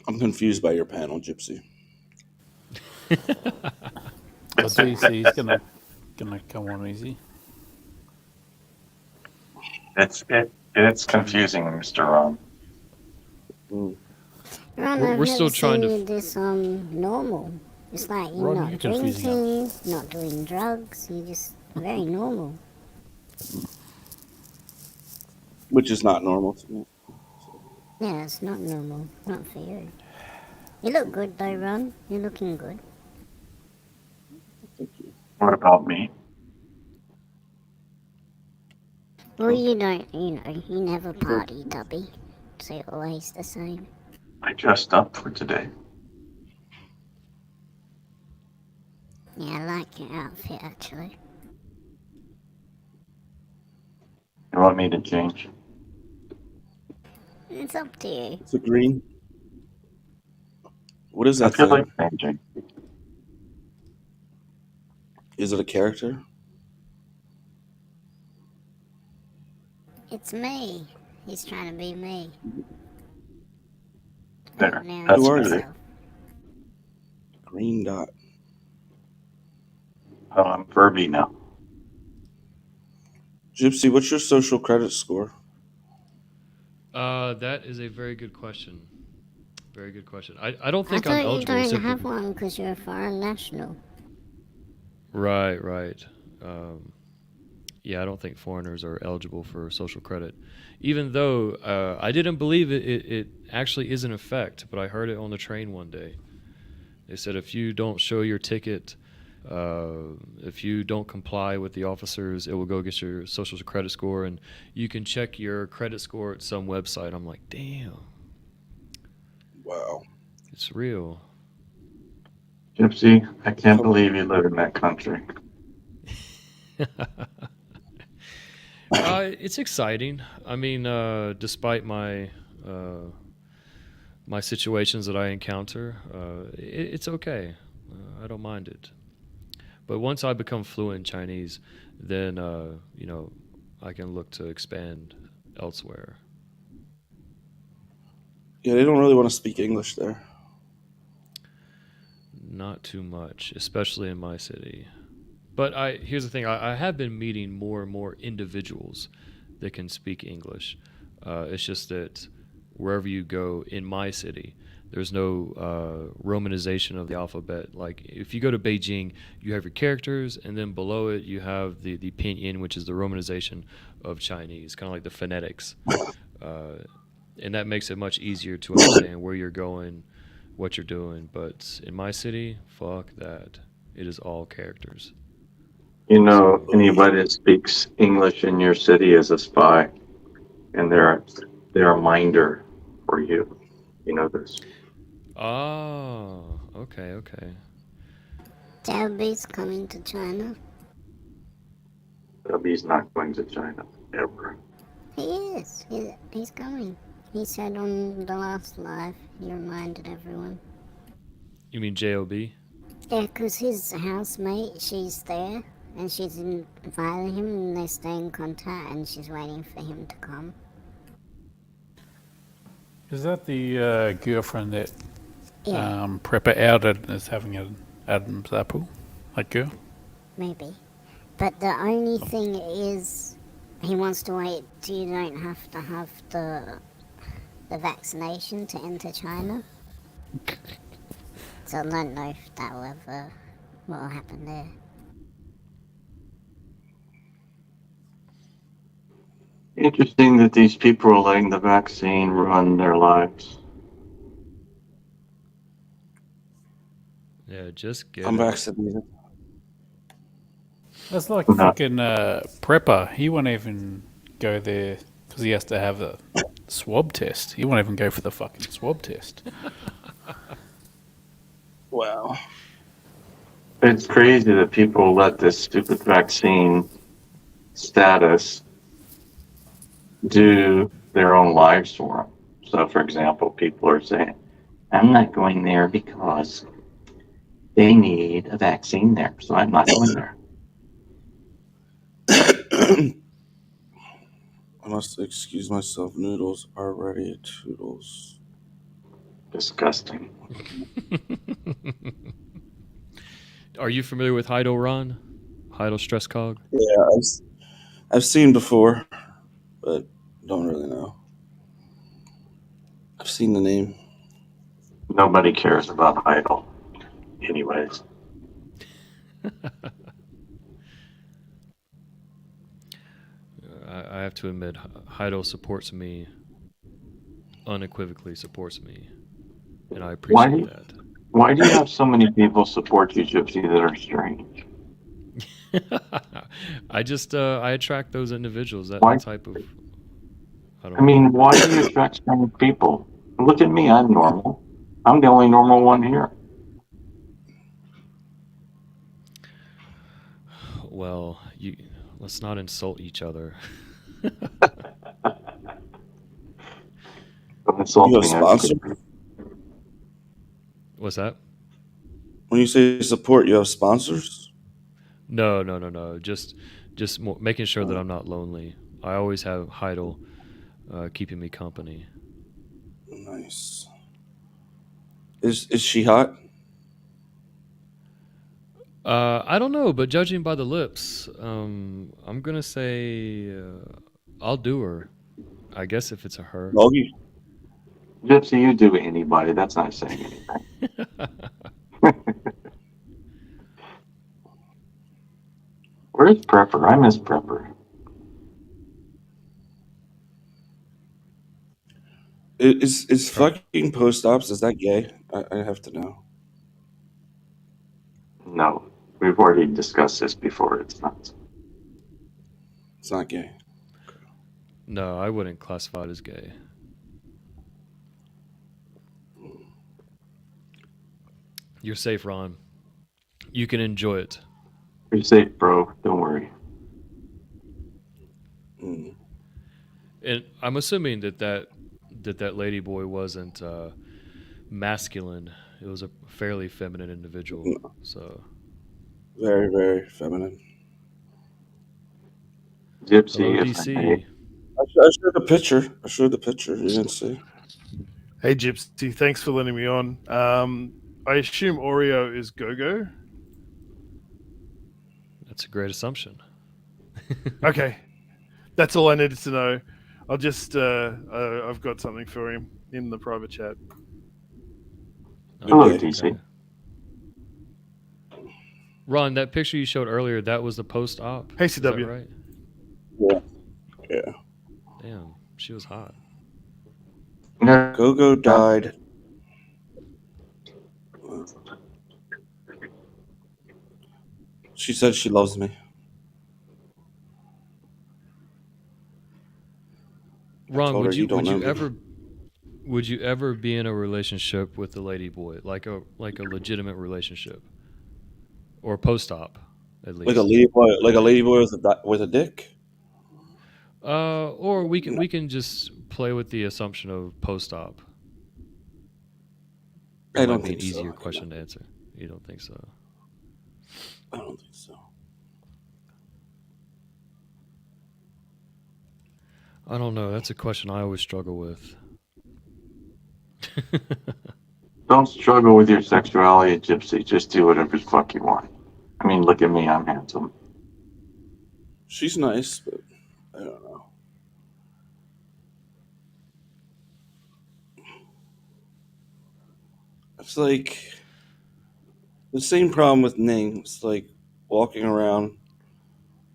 I'm confused by your panel, Gypsy. But DC's gonna come on easy. It's confusing, Mr. Ron. Mm. Ron, We're I've never still trying to seen you this normal. It's like you're Ron, not you're confusing drinking, not doing drugs. You're just very normal. Which is not normal to me. Yeah, it's not normal. Not for you. You look good though, Ron. You're looking good. Thank you. What about me? Well, you don't, you never party, Tubby. So you're always the same. I dressed up for today. Yeah, I like your outfit actually. You want me to change? It's up to you. It's a green. What is I that feel thing? like changing. Is it a character? It's me. He's trying to be me. There. Now That's he's Who are you? himself. Green dot. Oh, I'm Furby now. Gypsy, what's your social credit score? That is a very good question. Very good question. I don't I think I'm thought you eligible. don't simply have one because you're a foreign national. Right, right. Yeah, I don't think foreigners are eligible for social credit, even though I didn't believe it actually is in effect. But I heard it on the train one day. They said if you don't show your ticket, if you don't comply with the officers, it will go against your social credit score, and you can check your credit score at some website. I'm like, damn, Wow. it's real. Gypsy, I can't believe you live in that country. It's exciting. I mean, despite my my situations that I encounter, it's okay. I don't mind it. But once I become fluent in Chinese, then I can look to expand elsewhere. Yeah, they don't really want to speak English there. Not too much, especially in my city. But here's the thing: I have been meeting more and more individuals that can speak English. It's just that wherever you go in my city, there's no romanization of the alphabet. Like if you go to Beijing, you have your characters, and then below it you have the pinyin, which is the romanization of Chinese, kind of like the phonetics, and that makes it much easier to understand where you're going, what you're doing. But in my city, fuck that. It is all characters. You know, anybody that speaks English in your city is a spy, and they're a minder for you. You know this. Oh, okay. Jalby's coming to China. He's not going to China ever. He is. He's coming. He said on the last live, he reminded everyone. You mean J.O.B.? Yeah, because his housemate, she's there, and she's invited him, and they stay in contact, and she's waiting for him to come. Is that the girlfriend that Yeah, Prepper outed and is having an Adam's apple? That girl? maybe. But the only thing is, he wants to wait till you don't have to have the vaccination to enter China. So I don't know if that will ever, what will happen there. Interesting that these people are letting the vaccine run their lives. Yeah, just get I'm it. vaccinated. That's like No. fucking Prepper. He won't even go there because he has to have a swab test. He won't even go for the fucking swab test. Wow. It's crazy that people let this stupid vaccine status do their own lives for them. So, for example, people are saying, I'm not going there because they need a vaccine there, so I'm not going there. I must excuse myself. Noodles are ready. Toodles. Disgusting. Are you familiar with Heidel, Ron? Heidel Stress Cog? Yeah, I've seen before, but don't really know. I've seen the name. Nobody cares about Idol. Anyways. I have to admit, Heidel supports me, unequivocally supports me, and I Why appreciate do that. Why do you have so many people support you, Gypsy, that are strange? I just I attract those individuals, that Why? type of. I don't I mean, why do you attract strange people? Look at me, I'm normal. I'm the only normal one here. Well, let's not insult each other. Don't insult You have me. sponsors? What's that? When you say support, you have sponsors? No. Just making sure that I'm not lonely. I always have Heidel keeping me company. Nice. Is she hot? I don't know, but judging by the lips, I'm gonna say I'll do her. I guess if it's a her. Doggy? Gypsy, you do anybody. That's not saying anything. Where's Prepper? I miss Prepper. Is fucking post ops, is that gay? I have to know. No, we've already discussed this before. It's not. It's not gay. No, I wouldn't classify it as gay. You're safe, Ron. You can enjoy it. You're safe, bro. Don't worry. Mm. And I'm assuming that lady boy wasn't masculine. It was a fairly feminine individual. So Very, very feminine. Gypsy, hello, if I may. DC. I showed the picture. I showed the picture. You didn't see. Hey, Gypsy, thanks for letting me on. I assume Oreo is Go-Go? That's a great assumption. Okay. That's all I needed to know. I'll just, I've got something for him in the private chat. Hello, Okay. DC. Ron, that picture you showed earlier, that was the post-op. Hey, Is that CW. right? Yeah. Damn, she was hot. No, Gogo died. She said she loves me. Ron, told her, "You don't know me." would you ever be in a relationship with the lady boy, like a legitimate relationship, or post-op, at least? Like a lady boy with a dick? Or we can just play with the assumption of post-op. I It don't might be an think so. easier question to answer. You don't think so? I don't think so. I don't know. That's a question I always struggle with. don't struggle with your sexuality, Gypsy. Just do whatever the fuck you want. I mean, look at me. I'm handsome. She's nice, but I don't know. It's like the same problem with Ning. It's like walking around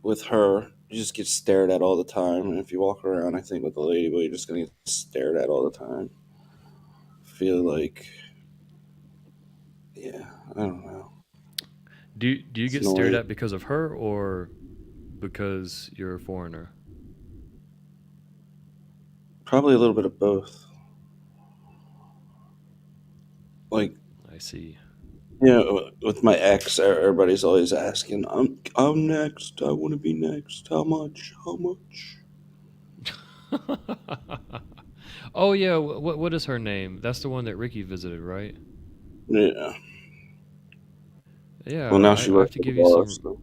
with her, you just get stared at all the time. And if you walk around, I think with the ladyboy, you're just gonna get stared at all the time. I feel like Yeah, I don't know. Do you It's get stared annoying. at because of her or because you're a foreigner? Probably a little bit of both. Like, I see. you know, with my ex, everybody's always asking, I'm next. I want to be next. How much? How much? Oh yeah, what is her name? That's the one that Ricky visited, right? Yeah. Yeah, Well, now she I have works to at the give you bar, some. so.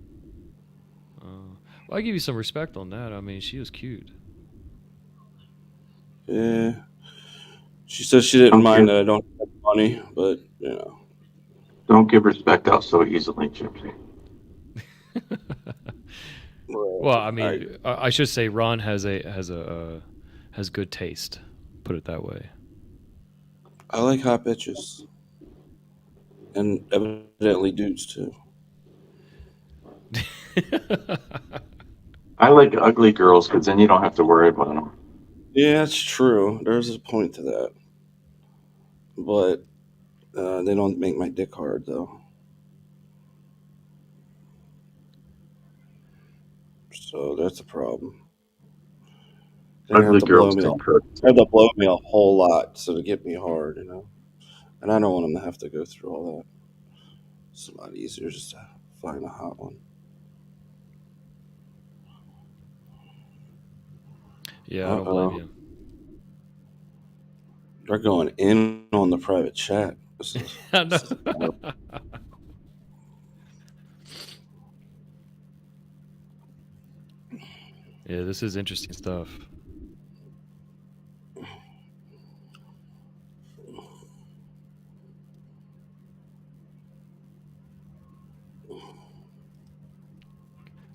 Well, I give you some respect on that. I mean, she was cute. Yeah. She says she didn't Don't mind give, that I don't have money, but, you know. don't give respect out so easily, Gypsy. Well, I I, mean, I should say Ron has good taste. Put it that way. I like hot bitches. And evidently dudes, too. I like ugly girls because then you don't have to worry about them. Yeah, that's true. There's a point to that. But they don't make my dick hard, though. So that's a problem. They have Ugly to blow girls me. take credit. They have to blow me a whole lot so to get me hard, you know. And I don't want them to have to go through all that. It's a lot easier just to find a hot one. Yeah, I don't blame you. They're going in on the private chat. This is, I know. this is horrible. Yeah, this is interesting stuff.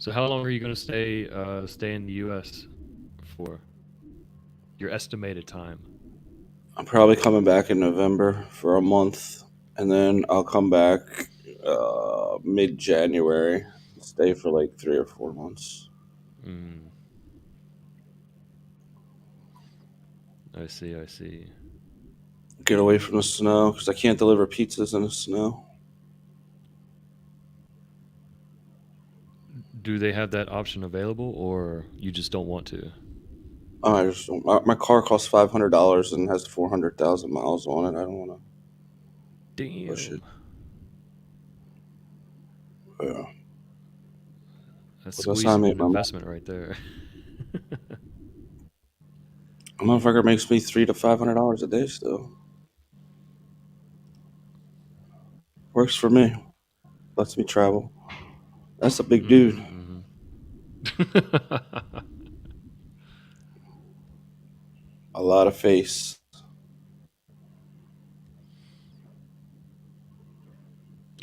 So, how long are you going to stay in the U.S. for? Your estimated time? I'm probably coming back in November for a month, and then I'll come back mid-January. Stay for like 3 or 4 months. Mm. I see. I see. Get away from the snow because I can't deliver pizzas in the snow. Do they have that option available, or you just don't want to? I just don't, my car costs $500 and has 400,000 miles on it. I don't want to push it. Damn. Yeah. That's But that's how I squeezing make an my money. investment right there. A motherfucker makes me $300 to $500 a day still. Works for me. Lets me travel. That's a big dude. Mm-hmm. A lot of face.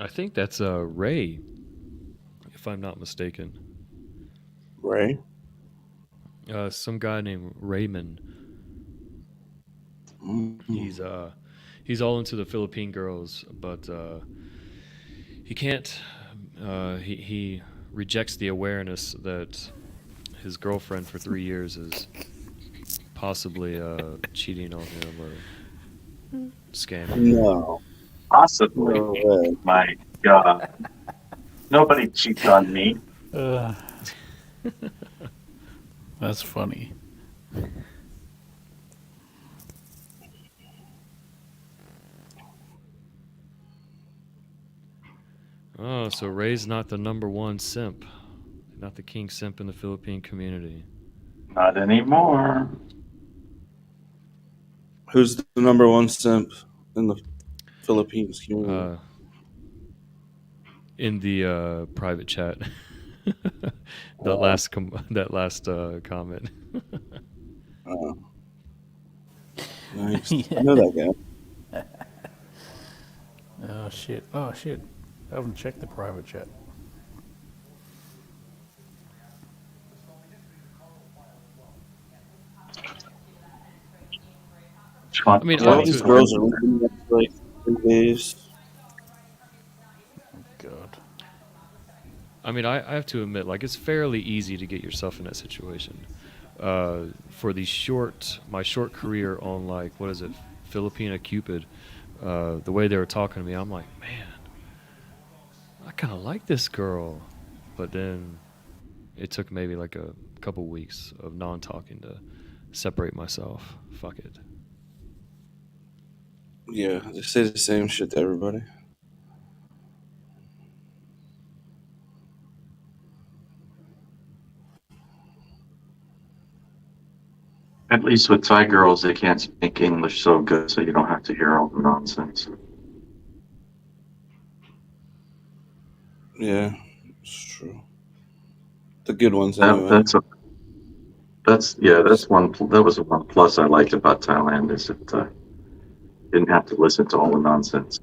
I think that's Ray, if I'm not mistaken. Ray? Some guy named Raymond. Mm. He's all into the Philippine girls, but he can't. He rejects the awareness that his girlfriend for 3 years is possibly cheating on him or scamming. No. Possibly. No way. My God. Nobody cheats on me. That's funny. Oh, so Ray's not the number one simp, not the king simp in the Philippine community. Not anymore. Who's the number one simp in the Philippines community? In the private chat. that last comment. Nice. Yeah. I know that guy. Oh shit. Oh shit. I haven't checked the private chat. I mean, All these girls are leaving after like 3 days. God. I mean, I have to admit, like, it's fairly easy to get yourself in that situation. For my short career on, like, what is it, Filipina Cupid, the way they were talking to me, I'm like, man, I kind of like this girl. But then it took maybe like a couple weeks of non-talking to separate myself. Fuck it. Yeah, they say the same shit to everybody. At least with Thai girls, they can't speak English so good, so you don't have to hear all the nonsense. Yeah, it's true. The good ones, That, anyway. that was one plus I liked about Thailand is that didn't have to listen to all the nonsense.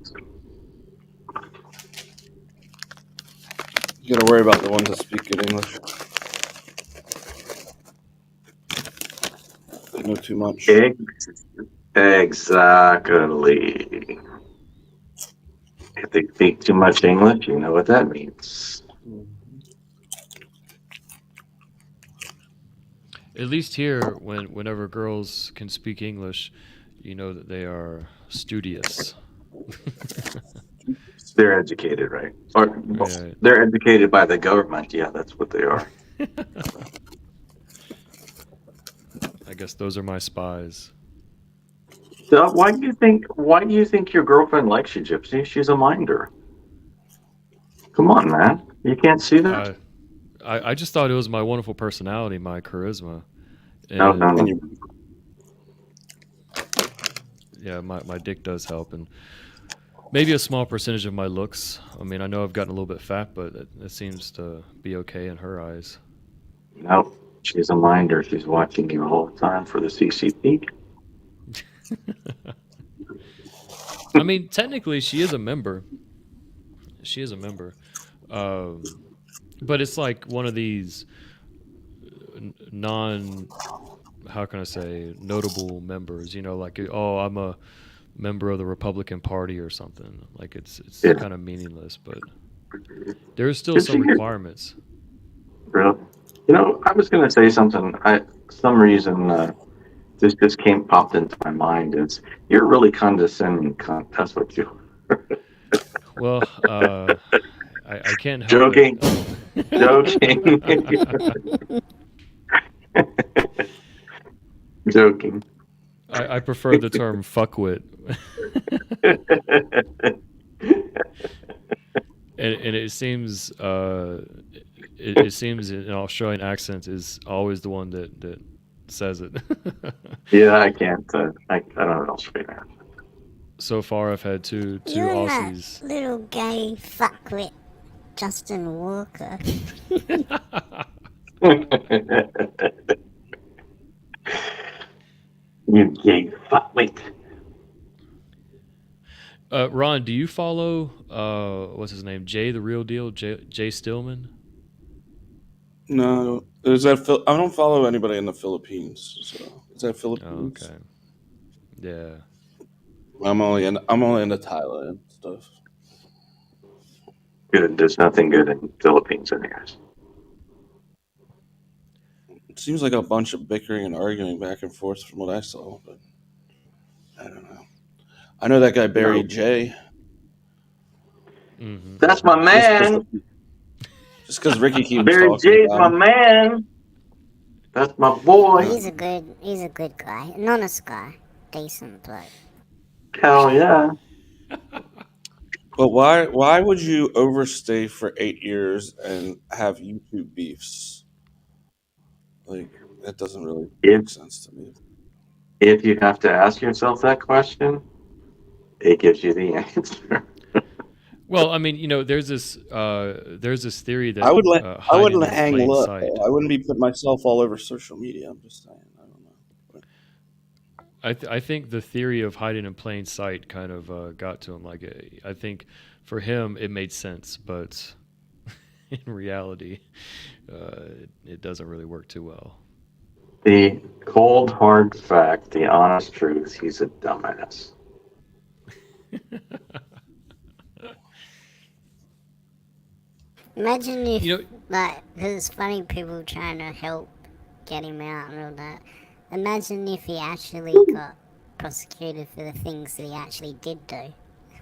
You gotta worry about the ones that speak good English. They know too much. Exactly. If they speak too much English, you know what that means. At least here, whenever girls can speak English, you know that they are studious. They're educated, right? Or Right. they're educated by the government. Yeah, that's what they are. I guess those are my spies. So why do you think your girlfriend likes you, Gypsy? She's a minder. Come on, man. You can't see that? I just thought it was my wonderful personality, my charisma. No. And you, Yeah, my dick does help, and maybe a small percentage of my looks. I mean, I know I've gotten a little bit fat, but it seems to be okay in her eyes. No, she's a minder. She's watching you all the time for the CCP. I mean, technically, she is a member. She is a member, but it's like one of these non, how can I say, notable members. You know, like, oh, I'm a member of the Republican Party or something. Like it's Yeah. kind of meaningless, but there's still some Gypsy, requirements. Really? You know, I was going to say something. Some reason this just popped into my mind is you're really condescending cunt. That's what you. Well, I can't help Joking. it. Joking. I prefer the term fuckwit. And it seems it seems an Australian accent is always the one that says it. Yeah, I can't. I don't know what else to say. So far, I've had two You're Aussies. that little gay fuckwit, Justin Walker. You gay fuckwit. Ron, do you follow what's his name? Jay the Real Deal? Jay Stillman? no, is that I don't follow anybody in the Philippines. So is that Oh, Philippines? okay. Yeah. I'm only into Thailand stuff. Good. There's nothing good in the Philippines, anyways. It seems like a bunch of bickering and arguing back and forth from what I saw, but I don't know. I know that guy Barry J. Mm-hmm. That's my man. Just because Ricky keeps Barry talking J's about my him. man. That's my boy. He's a good guy, an honest guy, decent bloke. Hell yeah. But why would you overstay for 8 years and have YouTube beefs? Like, that doesn't really make sense to me. If you have to ask yourself that question, it gives you the answer. Well, I mean, you know, there's this theory that I wouldn't hiding in hang plain low. sight. I wouldn't be putting myself all over social media. I'm just saying. I don't know. I think the theory of hiding in plain sight kind of got to him. Like, I think for him it made sense, but in reality, it doesn't really work too well. The cold, hard fact, the honest truth, he's a dumbass. Imagine if, You know, like, there's funny people trying to help get him out and all that. Imagine if he actually got prosecuted for the things that he actually did do,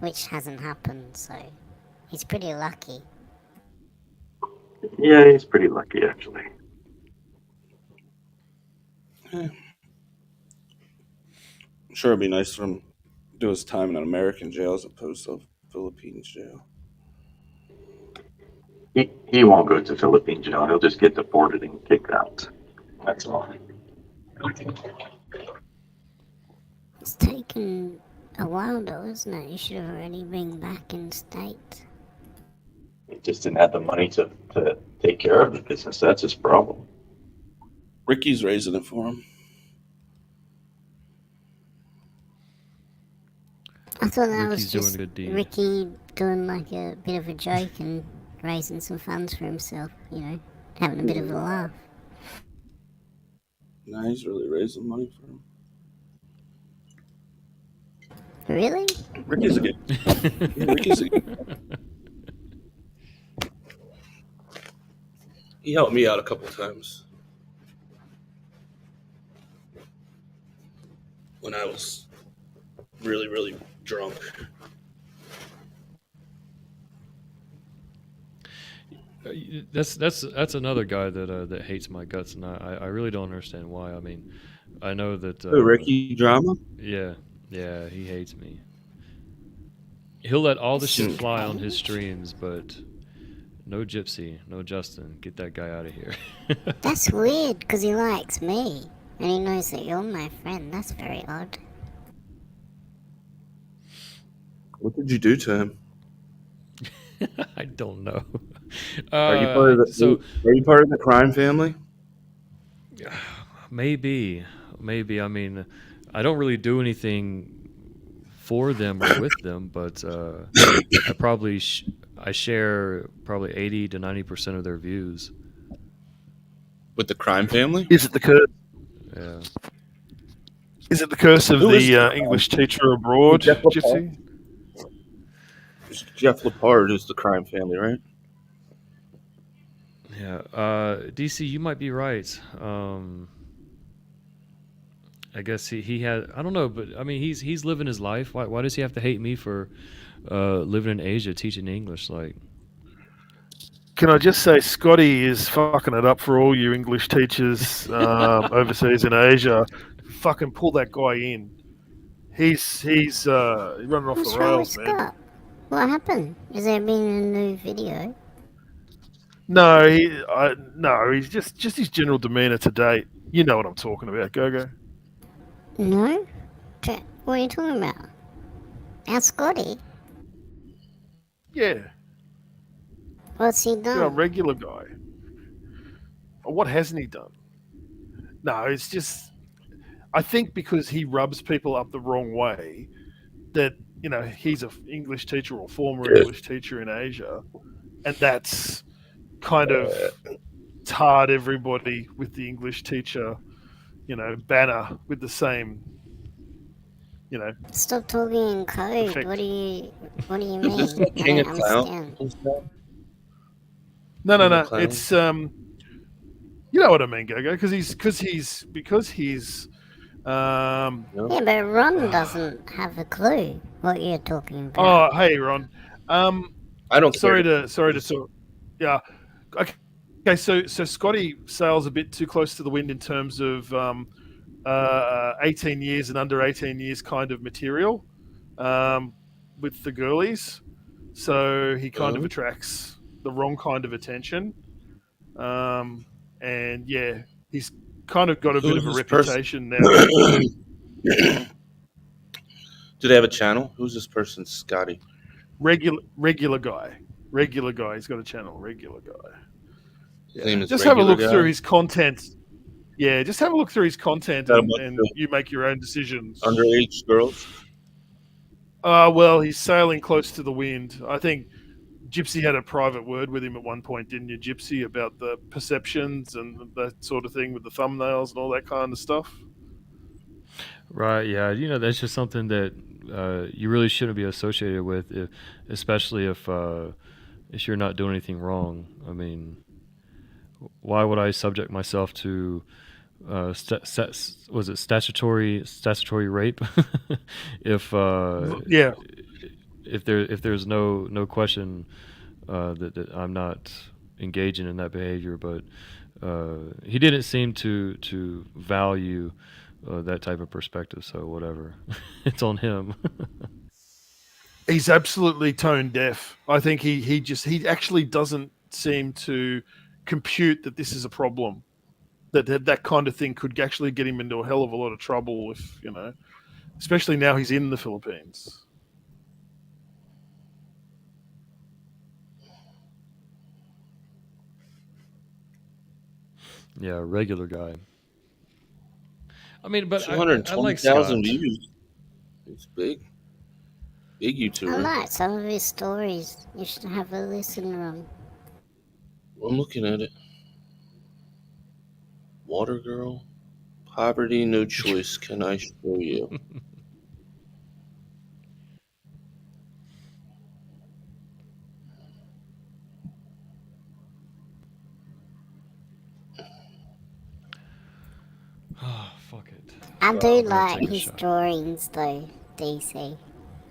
which hasn't happened, so he's pretty lucky. Yeah, he's pretty lucky, actually. I'm sure it'd be nice for him to do his time in an American jail as opposed to a Philippines jail. He won't go to Philippine jail. He'll just get deported and kicked out. That's all. It's taken a while though, isn't it? You should have already been back in state. He just didn't have the money to take care of the business. That's his problem. Ricky's raising it for him. I thought that Ricky's was doing just a good deed. Ricky doing like a bit of a joke and raising some funds for himself, you know, having a bit of a laugh. Nah, he's really raising money for him. Really? Ricky's a good. Yeah, Ricky's a good. He helped me out a couple times when I was really, really drunk. That's another guy that hates my guts, and I really don't understand why. I mean, I know that Ricky Drama? Yeah, he hates me. He'll let all the shit fly on his streams, but no Gypsy, no Justin. Get that guy out of here. That's weird, because he likes me, and he knows that you're my friend. That's very odd. What did you do to him? I don't know. Are you part of the? Are you part of the crime family? Maybe. I mean, I don't really do anything for them or with them, but I probably I share probably 80 to 90% of their views. With the crime family? Is it the curse? Yeah. Is it the curse of Who is the English teacher abroad, Jeff Lepard? Gypsy? Jeff Lepard is the crime family, right? Yeah. DC, you might be right. I guess he had. I don't know, but I mean, he's living his life. Why does he have to hate me for living in Asia teaching English? Like, Can I just say, Scotty is fucking it up for all you English teachers overseas in Asia. Fucking pull that guy in. He's running off What's the wrong with rails, man. Scott? What happened? Is there been a new video? No, he's just his general demeanor to date. You know what I'm talking about, Gogo. No? What are you talking about? Our Scotty? Yeah, What's he you know, a done? regular guy. What hasn't he done? No, it's just, I think because he rubs people up the wrong way, that, you know, he's an English teacher or former English teacher in Asia, and that's kind of tarred everybody with the English teacher, you know, banner with the same, you know. Stop talking in code. Perfect. What do you mean? Is this I King don't of Clown? understand. No. Clown? It's you know what I mean, Gogo, because he's Yeah, but Ron doesn't have a clue what you're talking about. Oh, hey, Ron. I don't. Sorry to talk. Yeah. Okay. So Scotty sails a bit too close to the wind in terms of 18 years and under 18 years kind of material with the girlies. So he kind of attracts the wrong kind of attention. And yeah, he's kind of got a bit of a reputation now. Do they have a channel? Who's this person, Scotty? Regular guy. He's got a channel. Regular guy. His name is Just have a Regular look Guy? through his content. Yeah, just have a look through his content Got a and bunch of you make your own decisions. Underage girls. Well, he's sailing close to the wind. I think Gypsy had a private word with him at one point, didn't you, Gypsy, about the perceptions and that sort of thing with the thumbnails and all that kind of stuff? right? Yeah. You know, that's just something that you really shouldn't be associated with, especially if you're not doing anything wrong. I mean, why would I subject myself to was it statutory rape? if Yeah, if there's no question that I'm not engaging in that behavior, but he didn't seem to value that type of perspective. So whatever, it's on him. he's absolutely tone deaf. I think he actually doesn't seem to compute that this is a problem. That kind of thing could actually get him into a hell of a lot of trouble if especially now he's in the Philippines. Yeah, regular guy. I mean, but Two hundred I like 20,000 Scott. views. It's big. Big I YouTuber. like some of his stories. You should have a listen, Ron. I'm looking at it. Water girl. Poverty, no choice. Can I show you? Oh, fuck it. I do I'm gonna like take a his shot. drawings, though, DC.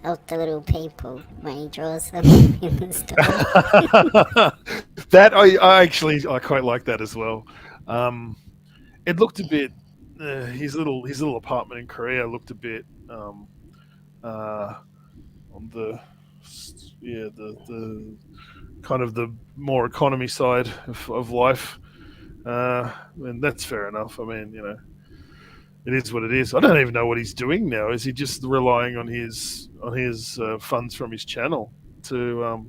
Of the little people when he draws them in the story. That I quite like that as well. It looked a bit his little apartment in Korea looked a bit on the kind of the more economy side of life. And that's fair enough. I mean, it is what it is. I don't even know what he's doing now. Is he just relying on his funds from his channel to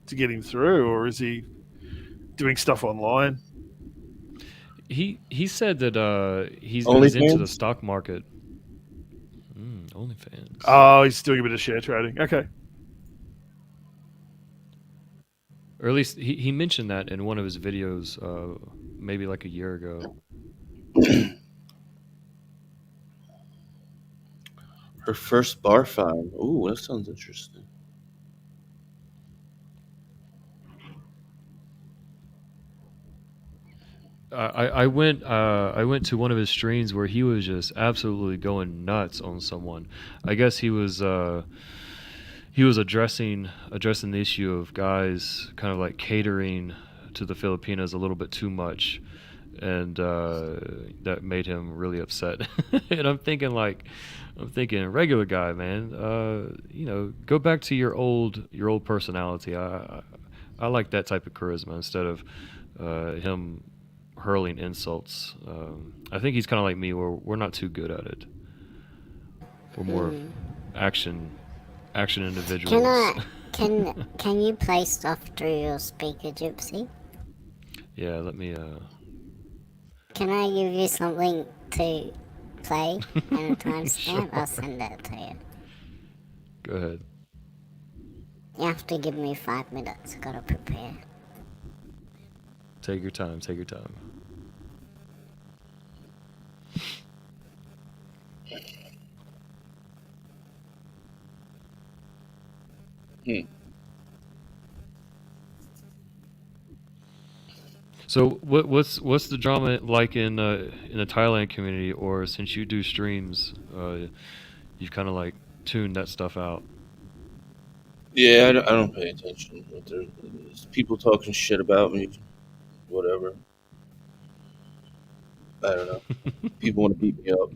get him through, or is he doing stuff online? He said that he's into the OnlyFans? stock market. OnlyFans. Oh, he's doing a bit of share trading. Okay. Or at least he mentioned that in one of his videos, maybe like a year ago. Her first bar fine. Ooh, that sounds interesting. I went to one of his streams where he was just absolutely going nuts on someone. I guess he was addressing the issue of guys kind of like catering to the Filipinos a little bit too much, and that made him really upset. And I'm thinking regular guy, man, go back to your old personality. I like that type of charisma instead of him hurling insults. I think he's kind of like me, where we're not too good at it. We're more action individuals. Can you play stuff through your speaker, Gypsy? Yeah, let me. Can I give you something to play and a timestamp? I'll send that to you. Go ahead. You have to give me 5 minutes. Gotta prepare. Take your time. Take your time. So what's the drama like in the Thailand community, or since you do streams, you've kind of like tuned that stuff out? Yeah, I don't pay attention. But there's people talking shit about me. Whatever. I don't know. People want to beat me up.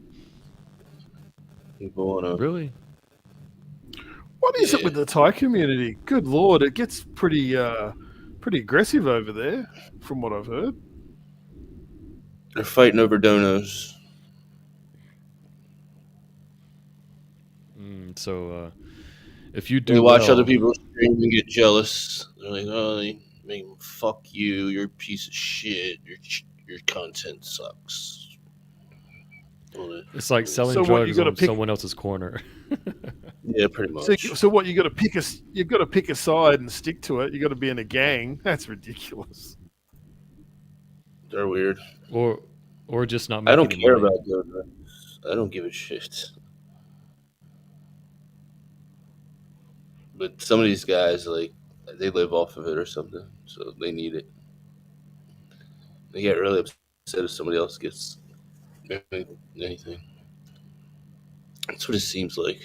People want to. Really? What is it with the Thai community? Good lord, it gets pretty aggressive over there, from what I've heard. They're fighting over donos. So if you do, They watch well, other people stream and get jealous. They're like, "Oh, they make them, fuck you. You're a piece of shit. Your content sucks." It's like selling So what, you drugs gotta on pick- someone else's corner. Yeah, pretty much. So what, you got to pick a side and stick to it. You got to be in a gang. That's ridiculous. They're weird. or just not. I don't making care money. about donuts. I don't give a shit. But some of these guys, like, they live off of it or something, so they need it. They get really upset if somebody else gets anything. That's what it seems like.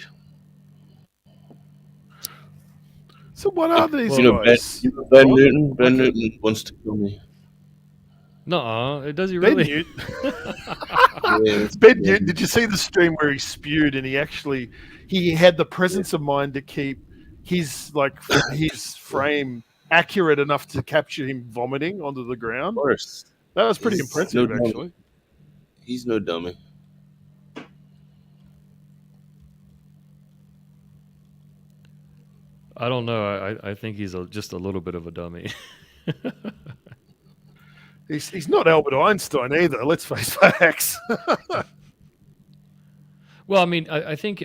So what are these Well, guys? Ben Ron? Newton. Ben Okay. Newton wants to kill me. Nuh-uh, does he Ben really? Newton. Yeah, Ben Newton. Did you see the stream where he spewed and he had the presence of mind to keep his frame accurate enough to capture him vomiting onto the ground? of course. That was pretty He's impressive, no dummy. actually. He's no dummy. I don't know. I think he's just a little bit of a dummy. He's not Albert Einstein either. Let's face facts. Well, I mean, I think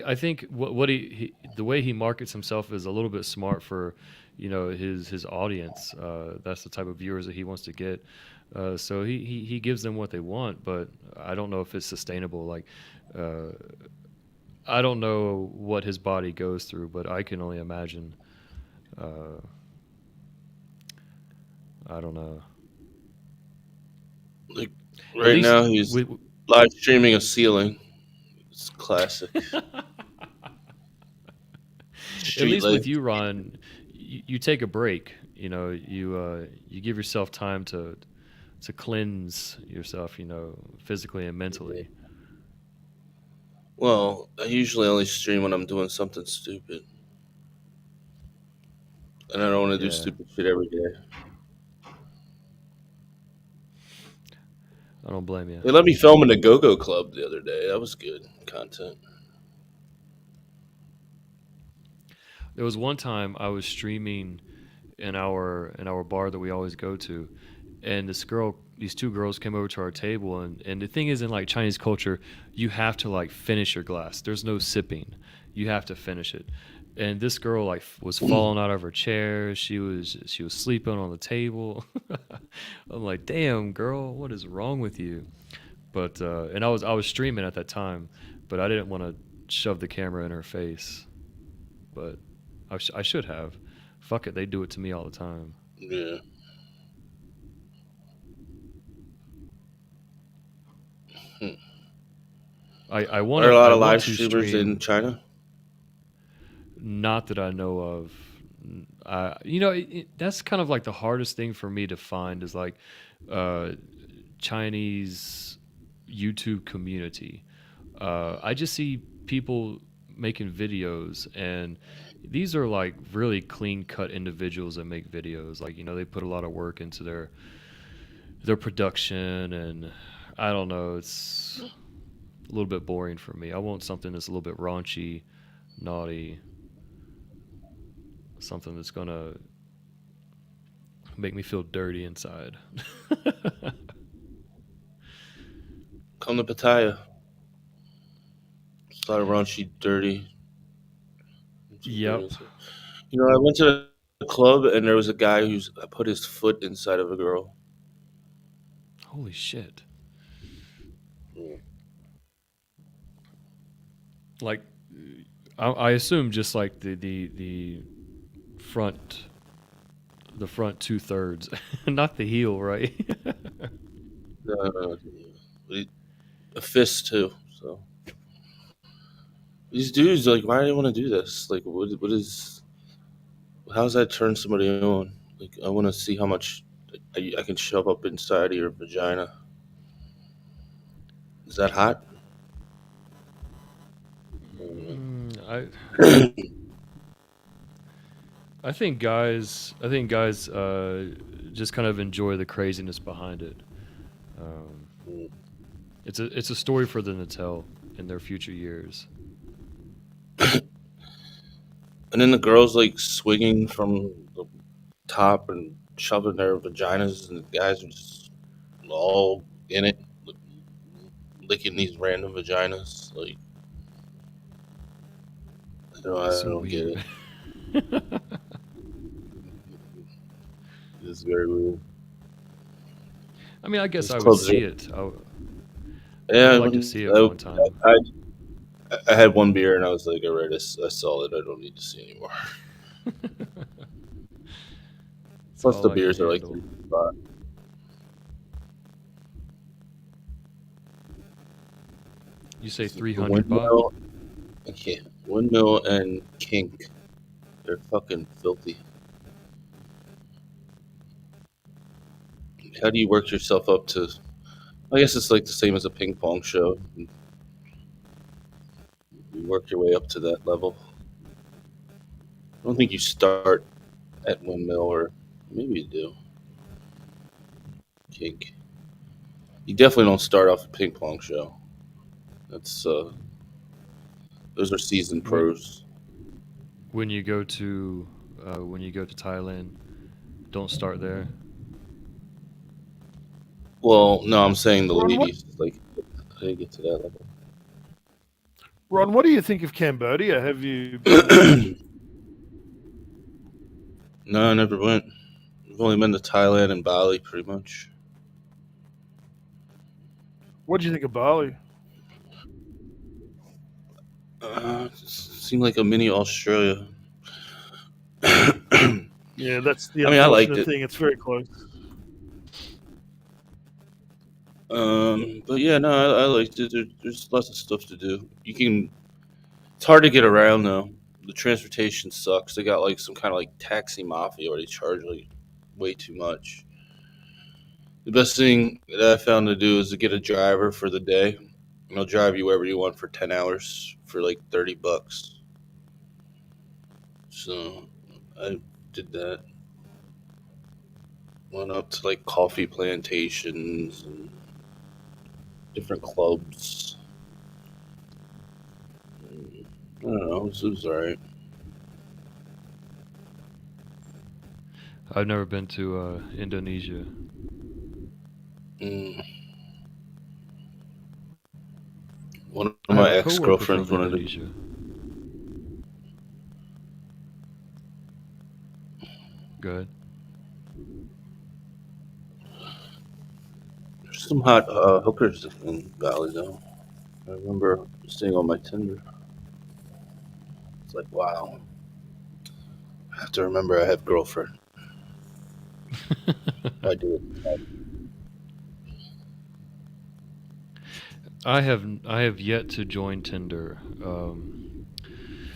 what the way he markets himself is a little bit smart for, his audience. That's the type of viewers that he wants to get. So he gives them what they want, but I don't know if it's sustainable. Like, I don't know what his body goes through, but I can only imagine. I don't know. Like At right least now, he's live streaming a ceiling. It's classic. At Street least light. with you, Ron, you take a break. You give yourself time to cleanse yourself. Physically and mentally. Well, I usually only stream when I'm doing something stupid, and I don't want to do Yeah. stupid shit every day. I don't blame you. They let me film in the Go-Go Club the other day. That was good content. There was one time I was streaming in our bar that we always go to, and these two girls came over to our table, and the thing is, in like Chinese culture, you have to like finish your glass. There's no sipping. You have to finish it. And this girl like was falling out of her chair. She was sleeping on the table. I'm like, damn, girl, what is wrong with you? But and I was streaming at that time, but I didn't want to shove the camera in her face. But I should have. Fuck it, they do it to me all the time. Yeah. I want Are a lot I of want live to streamers stream, in China? not that I know of. That's kind of like the hardest thing for me to find is like Chinese YouTube community. I just see people making videos, and these are like really clean cut individuals that make videos. Like, they put a lot of work into their production, and I don't know, it's a little bit boring for me. I want something that's a little bit raunchy, naughty, something that's gonna make me feel dirty inside. Come to Pattaya. It's a lot of raunchy, dirty. Yep. I went to a club and there was a guy who's put his foot inside of a girl. Holy shit. Like, I assume just like the front 2/3, not the heel, right? A fist too. So these dudes, like, why do they want to do this? Like, what is? How does that turn somebody on? Like, I want to see how much I can shove up inside of your vagina. Is that hot? I think guys just kind of enjoy the craziness behind it. It's a story for them to tell in their future years. And then the girls like swinging from the top and shoving their vaginas, and the guys are just all in it, licking these random vaginas. Like, I don't get it. It's very weird. I mean, I guess Those I would clubs see are- it. Yeah, I'd like to see it one time. I had one beer and I was like, all right, I saw it. I don't need to see anymore. Plus, all the I can beers are like handle. $3. You say The 300 baht? windmill, yeah, windmill and kink. They're fucking filthy. How do you work yourself up to? I guess it's like the same as a ping pong show. You work your way up to that level. I don't think you start at windmill, or maybe you do. Kink. You definitely don't start off a ping pong show. That's those are seasoned When- pros. When you go to Thailand, don't start there. Well, no, I'm saying the Ron, what- ladies like they get to that level. Ron, what do you think of Cambodia? Have you? No, I never went. I've only been to Thailand and Bali, pretty much. What do you think of Bali? Seemed like a mini Australia. Yeah, that's the I mean, I liked unfortunate it. thing. It's very close. But yeah, no, I liked it. There's lots of stuff to do. It's hard to get around though. The transportation sucks. They got like some kind of like taxi mafia where they charge like way too much. The best thing that I found to do is to get a driver for the day. And they'll drive you wherever you want for 10 hours for like $30. So I did that. Went up to like coffee plantations and different clubs. I don't know. It was alright. I've never been to Indonesia. Mm. One of I my have a coworker ex-girlfriends from wanted to. Indonesia. Good. There's some hot hookers in Valley though. I remember seeing on my Tinder. It's like, wow. I have to remember I have a girlfriend. I do. I have yet to join Tinder.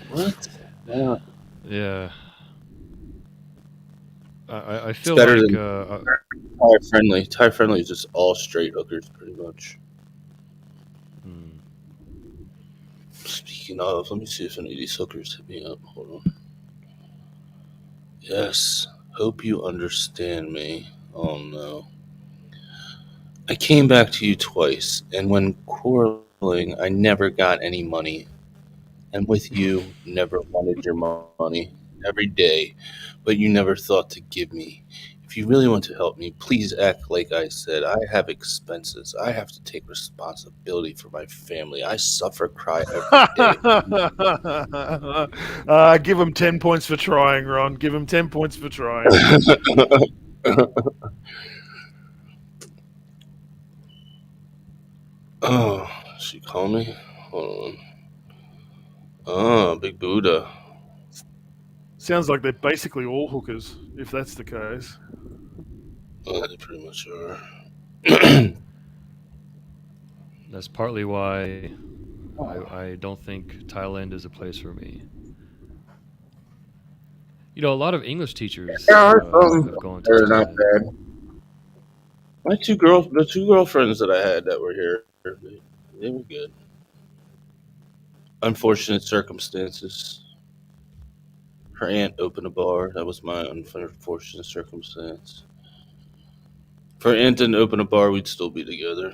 What? Yeah. Yeah. I feel better like than- Thai friendly. Thai friendly is just all straight hookers, pretty much. hmm. Speaking of, let me see if any of these hookers hit me up. Hold on. Yes. Hope you understand me. Oh no. I came back to you twice, and when quarreling, I never got any money. And with you, never wanted your money every day, but you never thought to give me. If you really want to help me, please act like I said. I have expenses. I have to take responsibility for my family. I suffer, cry every day. Give him 10 points for trying, Ron. Give him 10 points for trying. Oh, she call me? Hold on. Oh, Big Buddha. Sounds like they're basically all hookers, if that's the case. Oh, they pretty much are. That's partly why I don't think Thailand is a place for me. You know, a lot of English teachers have gone to They're not Thailand. bad. The two girlfriends that I had that were here, they were good. Unfortunate circumstances. Her aunt opened a bar. That was my unfortunate circumstance. If her aunt didn't open a bar, we'd still be together.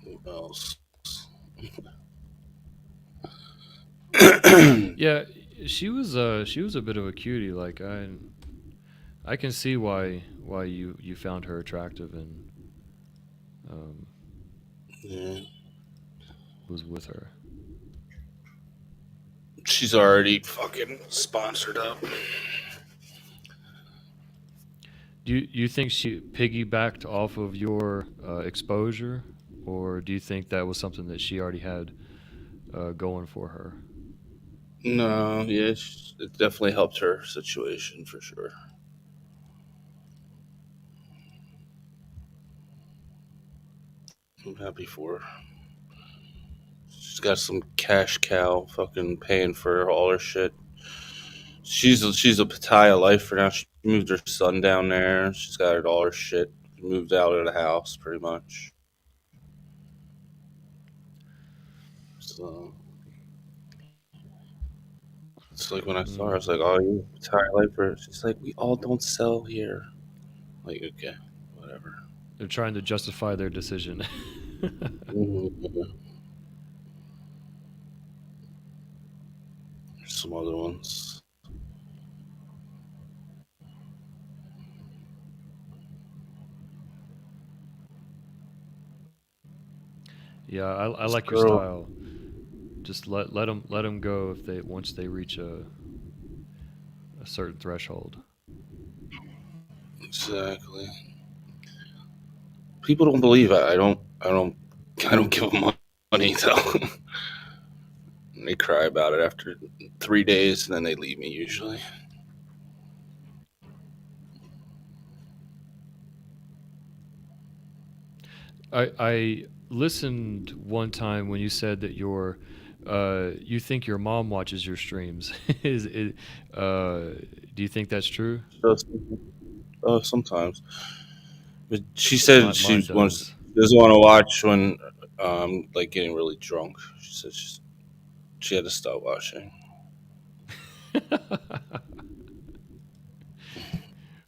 Who else? Yeah, she was a bit of a cutie. Like I can see why you found her attractive and Yeah. was with her. She's already fucking sponsored up. Do you think she piggybacked off of your exposure, or do you think that was something that she already had going for her? No, yeah, it definitely helped her situation for sure. I'm happy for her. She's got some cash cow fucking paying for all her shit. She's a Pattaya lifer now. She moved her son down there. She's got all her shit. Moved out of the house pretty much. So it's like when I saw her, I was like, "Oh, you a Pattaya lifer?" She's like, "We all don't sell here." Like, okay, whatever. They're trying to justify their decision. Mhm. There's some other ones. Yeah, I This like your girl, style. Just let them go if they once they reach a certain threshold. exactly. People don't believe it. I don't give them money though. And they cry about it after 3 days, and then they leave me usually. I listened one time when you said that you think your mom watches your streams. Is it do you think that's true? So, sometimes, but she said Mine does. she doesn't want to watch when like getting really drunk. She said she had to stop watching.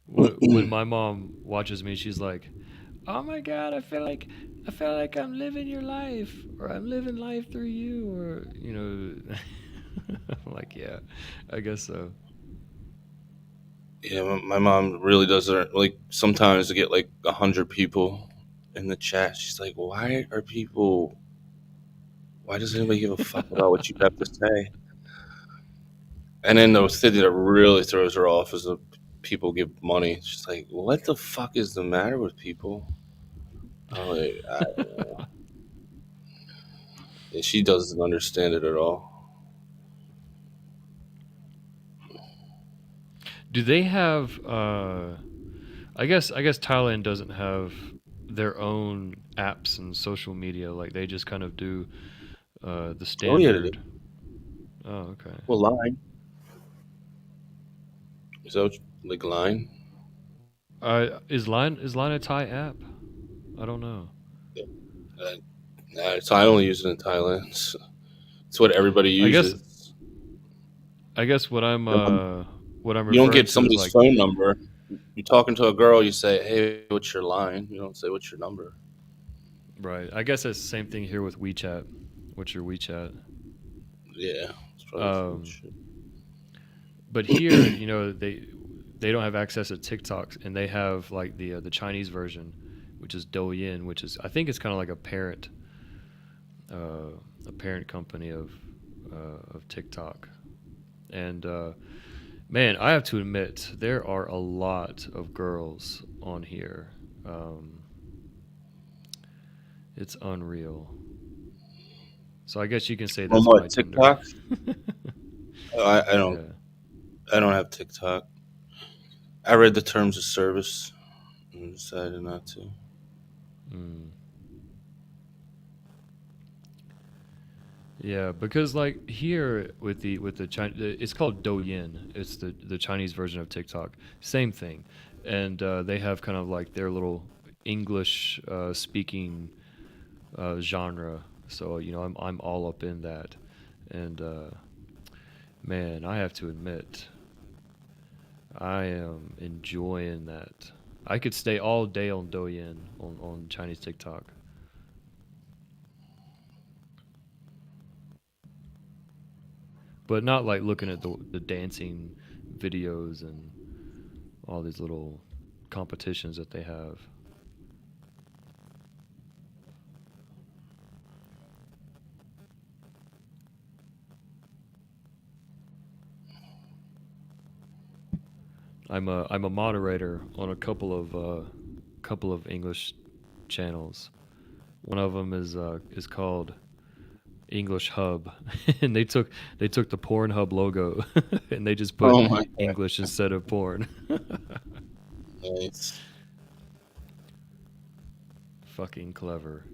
When my mom watches me, she's like, "Oh my god, I feel like I'm living your life, or I'm living life through you, or you know." I'm like, yeah, I guess so. Yeah, my mom really doesn't like. Sometimes to get like 100 people in the chat, she's like, "Why are people? Why does anybody give a fuck about what you have to say?" And then the thing that really throws her off is the people give money. She's like, "What the fuck is the matter with people?" I'm like, and she doesn't understand it at all. Do they have? I guess Thailand doesn't have their own apps and social media. Like they just kind of do the Oh yeah, it is. standard. Oh, okay. Well, line is that like line? Is Line a Thai app? I don't know. Uh, so I only use it in Thailand. So it's what everybody I guess uses. I guess what I'm You don't referring get to is somebody's like phone number. You're talking to a girl. You say, "Hey, what's your line?" You don't say, "What's your number?" right. I guess it's the same thing here with WeChat. What's your WeChat? Yeah, it's probably the same Um, shit. but here, they don't have access to TikTok, and they have like the Chinese version, which is Douyin, which is I think it's kind of like uh, a parent company of TikTok. And man, I have to admit there are a lot of girls on here. Um, it's unreal. So I guess you can say On that's my what Tinder. TikTok? I don't. Yeah. I don't have TikTok. I read the terms of service and decided not to. Mm. Yeah, because like here with the China, it's called Douyin. It's the Chinese version of TikTok. Same thing, and they have kind of like their little English speaking genre. So I'm all up in that, and man, I have to admit I am enjoying that. I could stay all day on Douyin on Chinese TikTok. But not like looking at the dancing videos and all these little competitions that they have. I'm a moderator on a couple of English channels. One of them is called English hub, and they took the Pornhub logo and they just put Oh my English instead of porn. nice. Fucking clever.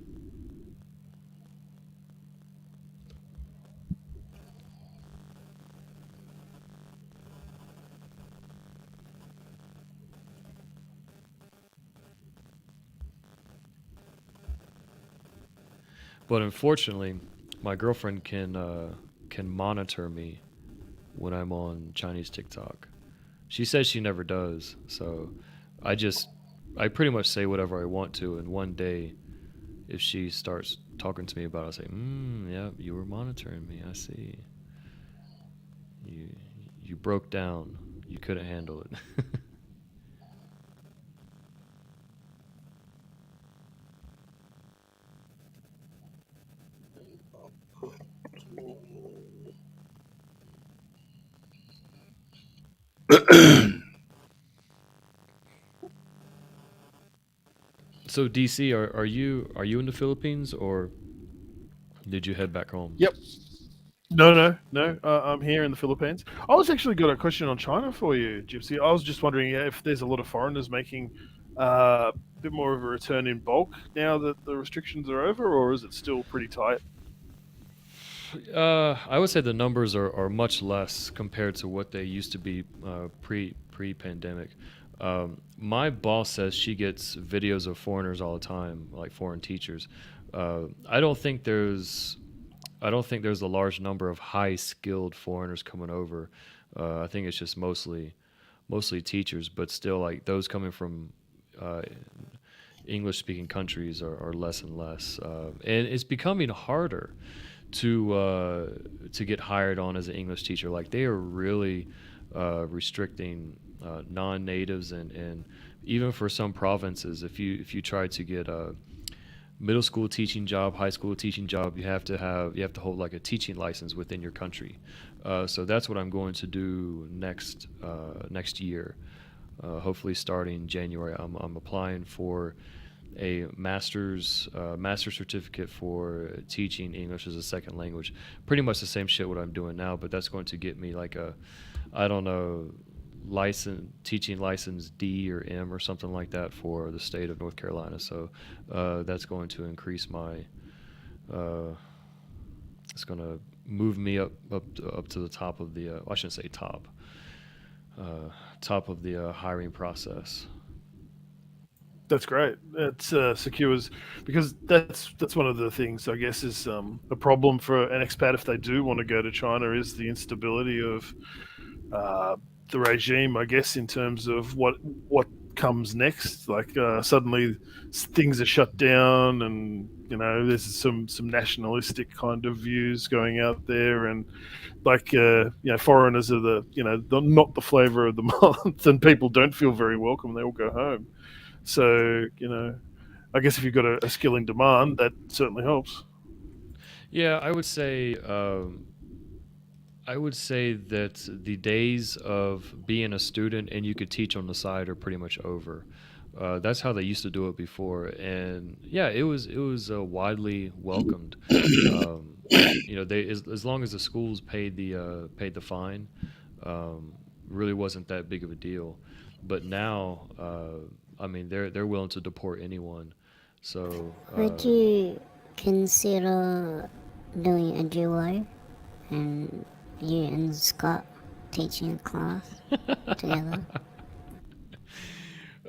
But unfortunately, my girlfriend can monitor me when I'm on Chinese TikTok. She says she never does, so I just I pretty much say whatever I want to, and one day if she starts talking to me about it, I'll say, yeah, you were monitoring me. I see. You you broke down. You couldn't handle it. So DC, are you in the Philippines, or did you head back home? Yep. No. I'm here in the Philippines. I was actually got a question on China for you, Gypsy. I was just wondering if there's a lot of foreigners making a bit more of a return in bulk now that the restrictions are over, or is it still pretty tight? I would say the numbers are much less compared to what they used to be pre pandemic. My boss says she gets videos of foreigners all the time, like foreign teachers. I don't think there's a large number of high skilled foreigners coming over. I think it's just mostly teachers, but still, like those coming from uh, English speaking countries are less and less, and it's becoming harder to get hired on as an English teacher. Like they are really restricting non-natives, and even for some provinces, if you try to get a middle school teaching job, high school teaching job, you have to hold like a teaching license within your country. So that's what I'm going to do next year. Hopefully, starting January, I'm applying for a master's certificate for teaching English as a second language. Pretty much the same shit what I'm doing now, but that's going to get me like a, I don't know, teaching license D or M or something like that for the state of North Carolina. So that's going to increase my. It's going to move me up to the top of the. I shouldn't say top. Top of the hiring process. That's great. It secures because that's one of the things I guess is a problem for an expat if they do want to go to China is the instability of the regime. I guess in terms of what comes next. Like suddenly things are shut down, and there's some nationalistic kind of views going out there, and like foreigners are not the flavor of the month, and people don't feel very welcome. They all go home. So, I guess if you've got a skill in demand, that certainly helps. Yeah, I would say that the days of being a student and you could teach on the side are pretty much over. That's how they used to do it before, and yeah, it was widely welcomed. They as long as the schools paid the fine, really wasn't that big of a deal. But now, I mean, they're willing to deport anyone. So Would you consider doing a duo and you and Scott teaching a class together?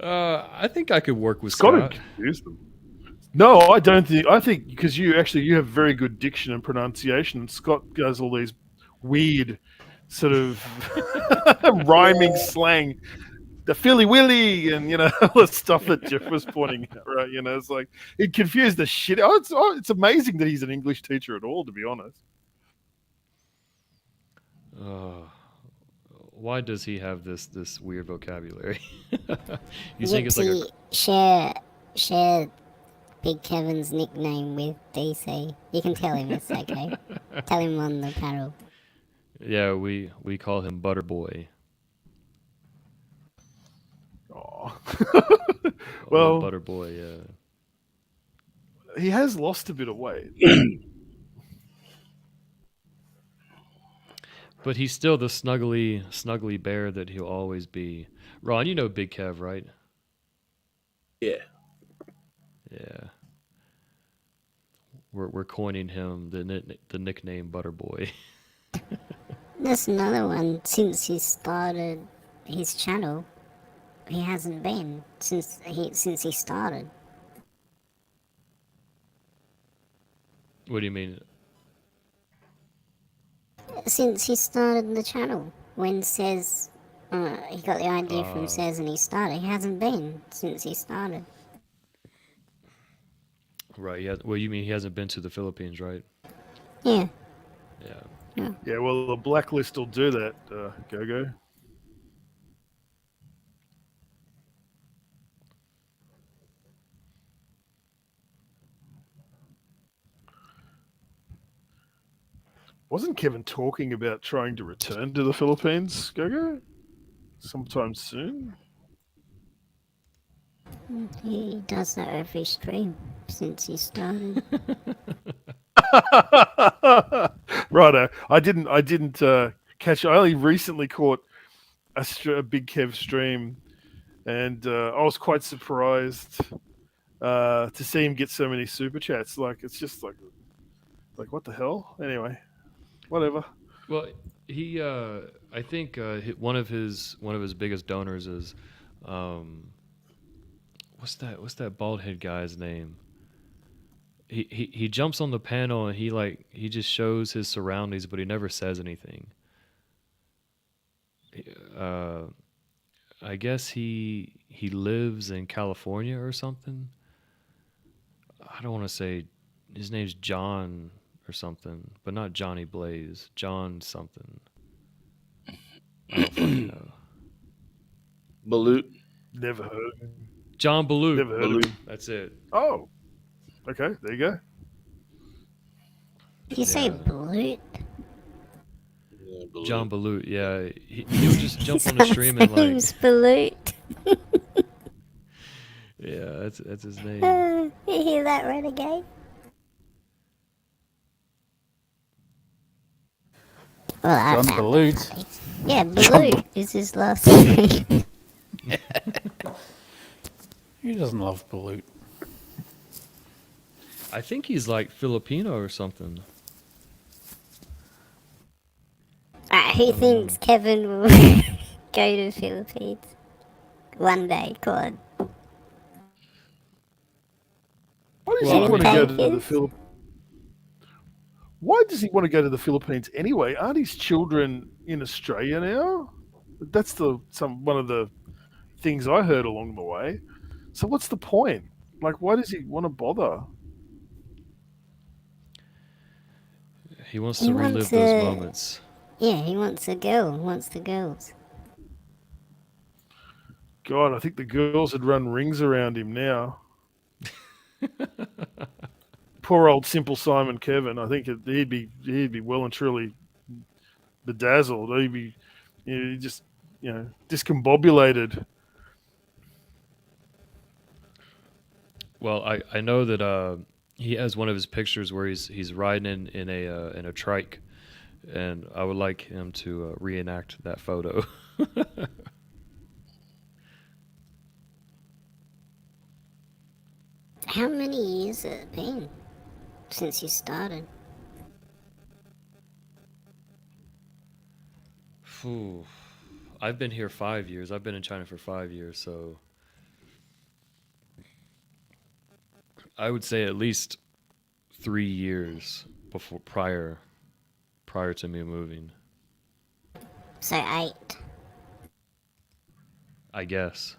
I think I could work with Scott Scott. would confuse them. No, I don't think. I think because you have very good diction and pronunciation, and Scott does all these weird sort of rhyming slang, the Philly Willy, and all the stuff that Jeff was pointing out. Right? It's like it confused the shit. It's amazing that he's an English teacher at all. To be honest. Uh, why does he have this weird vocabulary? You think it's like a Share Big Kevin's nickname with DC. You can tell him it's okay. Tell him on the panel. yeah, we call him Butterboy. Oh. Well, Well, Butterboy, yeah. he has lost a bit of weight. But he's still the snuggly bear that he'll always be. Ron, you know Big Kev, right? Yeah. Yeah. We're coining him the nickname Butterboy. There's another one. Since he started his channel, he hasn't been since he started. What do you mean? Since he started the channel, when Says he got the idea from Says and he started, he hasn't been since he started. Right. Well, you mean he hasn't been to the Philippines, right? Yeah. Yeah. Yeah, well, the blacklist will do that, Gogo. Wasn't Kevin talking about trying to return to the Philippines, Gogo? Sometime soon? He does that every stream since he started. Righto. I didn't catch. I only recently caught a Big Kev stream, and I was quite surprised to see him get so many super chats. Like it's just like what the hell? Anyway, whatever. Well, he I think one of his biggest donors is what's that bald head guy's name? He jumps on the panel and he just shows his surroundings, but he never says anything. I guess he lives in California or something. I don't want to say his name's John or something, but not Johnny Blaze. John something. I don't fucking know. Balut. Never heard of him. John Balut. Never heard of him. That's it. Oh, okay. There you go. Did you say Balut? Yeah, Balut. John Balut. Yeah, he would just jump on the stream and like. Name's Balut. Yeah, that's his name. You hear that, Renegade? Well, John Balut. Yeah, Balut is his last name. Who doesn't love Balut? I think he's like Filipino or something. Alright, who thinks Kevin will go to the Philippines one day? Go on. Why does Well, he want to go to Philippines? the Philippines? Why does he want to go to the Philippines anyway? Aren't his children in Australia now? That's one of the things I heard along the way. So what's the point? Like, why does he want to bother? He wants He to relive wants those a- moments. Yeah, he wants a girl. Wants the girls. God, I think the girls would run rings around him now. Poor old Simple Simon Kevin. I think he'd be well and truly bedazzled. He'd be just discombobulated. Well, I know that he has one of his pictures where he's riding in a trike, and I would like him to reenact that photo. How many years has it been since you started? Phew. I've been here 5 years. I've been in China for 5 years, so I would say at least 3 years prior to me moving, So 8. I guess.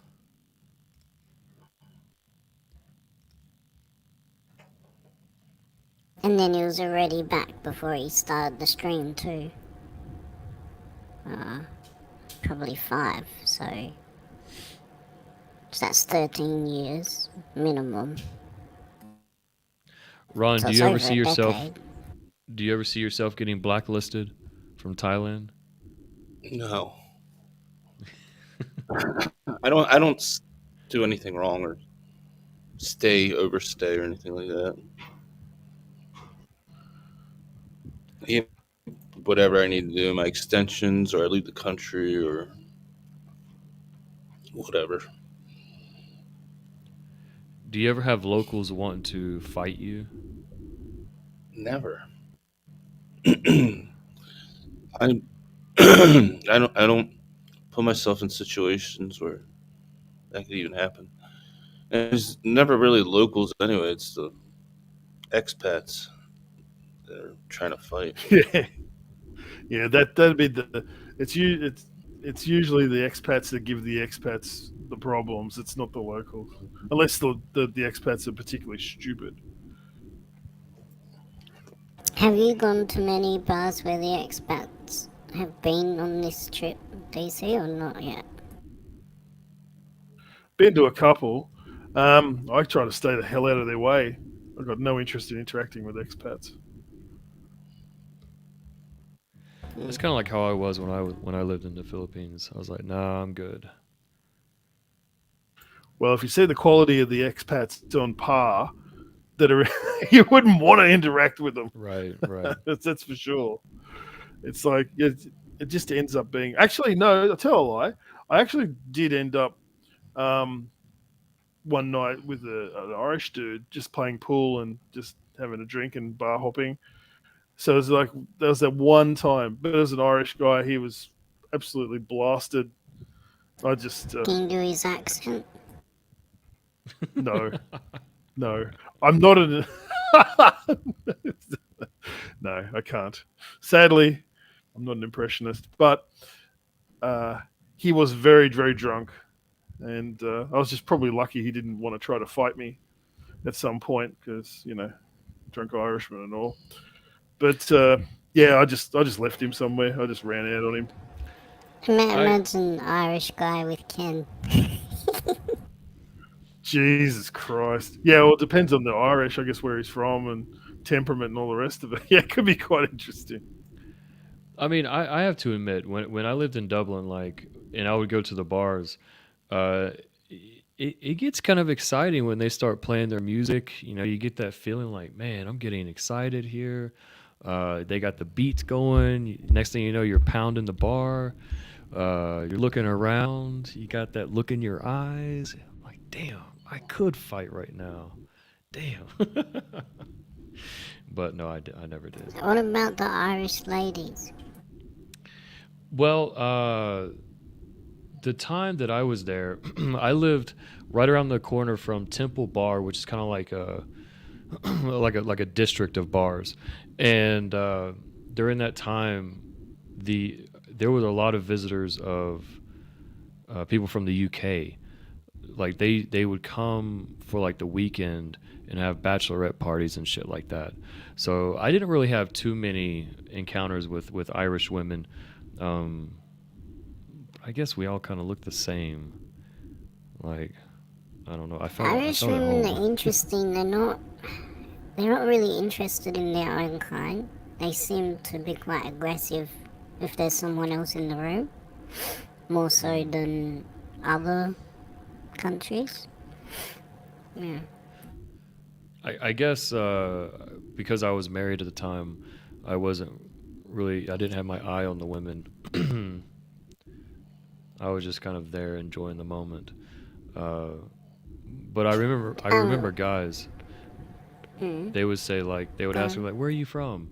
And then he was already back before he started the stream too. Probably 5, so that's 13 years minimum. Ron, So do it's you ever over see a yourself? decade. Do you ever see yourself getting blacklisted from Thailand? No. I don't do anything wrong or overstay or anything like that. whatever I need to do, my extensions, or I leave the country, or whatever. Do you ever have locals wanting to fight you? Never. I I don't put myself in situations where that could even happen. And it's never really locals anyway. It's the expats that are trying to fight. Yeah, yeah. That'd be the. It's usually the expats that give the expats the problems. It's not the locals, unless the expats are particularly stupid. Have you gone to many bars where the expats have been on this trip, DC, or not yet? Been to a couple. I try to stay the hell out of their way. I've got no interest in interacting with expats. It's kind of like how I was when I lived in the Philippines. I was like, nah, I'm good. Well, if you see the quality of the expats on par, that are you wouldn't want to interact with them. Right, right. That's for sure. It's like it just ends up being. Actually, no, I'll tell a lie. I actually did end up one night with an Irish dude just playing pool and just having a drink and bar hopping. So it was like there was that one time, but as an Irish guy, he was absolutely blasted. I just Can you do his accent? no, no, I'm not an. No, I can't. Sadly, I'm not an impressionist, but he was very, very drunk, and I was just probably lucky he didn't want to try to fight me at some point because drunk Irishman and all. But yeah, I just left him somewhere. I just ran out on him. Imagine an Irish guy with Ken. Jesus Christ. Yeah, well, it depends on the Irish, I guess, where he's from and temperament and all the rest of it. Yeah, it could be quite interesting. I mean, I have to admit, when I lived in Dublin, like, and I would go to the bars, uh, it gets kind of exciting when they start playing their music. You get that feeling like, man, I'm getting excited here. They got the beats going. Next thing you know, you're pounding the bar. You're looking around. You got that look in your eyes. I'm like, damn, I could fight right now. Damn. But no, I never did. What about the Irish ladies? Well, the time that I was there, I lived right around the corner from Temple Bar, which is kind of like a like a district of bars. And during that time, there were a lot of visitors of people from the UK. Like they would come for like the weekend and have bachelorette parties and shit like that. So I didn't really have too many encounters with Irish women. I guess we all kind of look the same. Like, I don't know. I felt Irish at women home. are interesting. They're not really interested in their own kind. They seem to be quite aggressive if there's someone else in the room, more so than other countries. Yeah. I guess because I was married at the time, I didn't have my eye on the women. I was just kind of there enjoying the moment. But I remember guys, they would say like, they would ask me like, where are you from?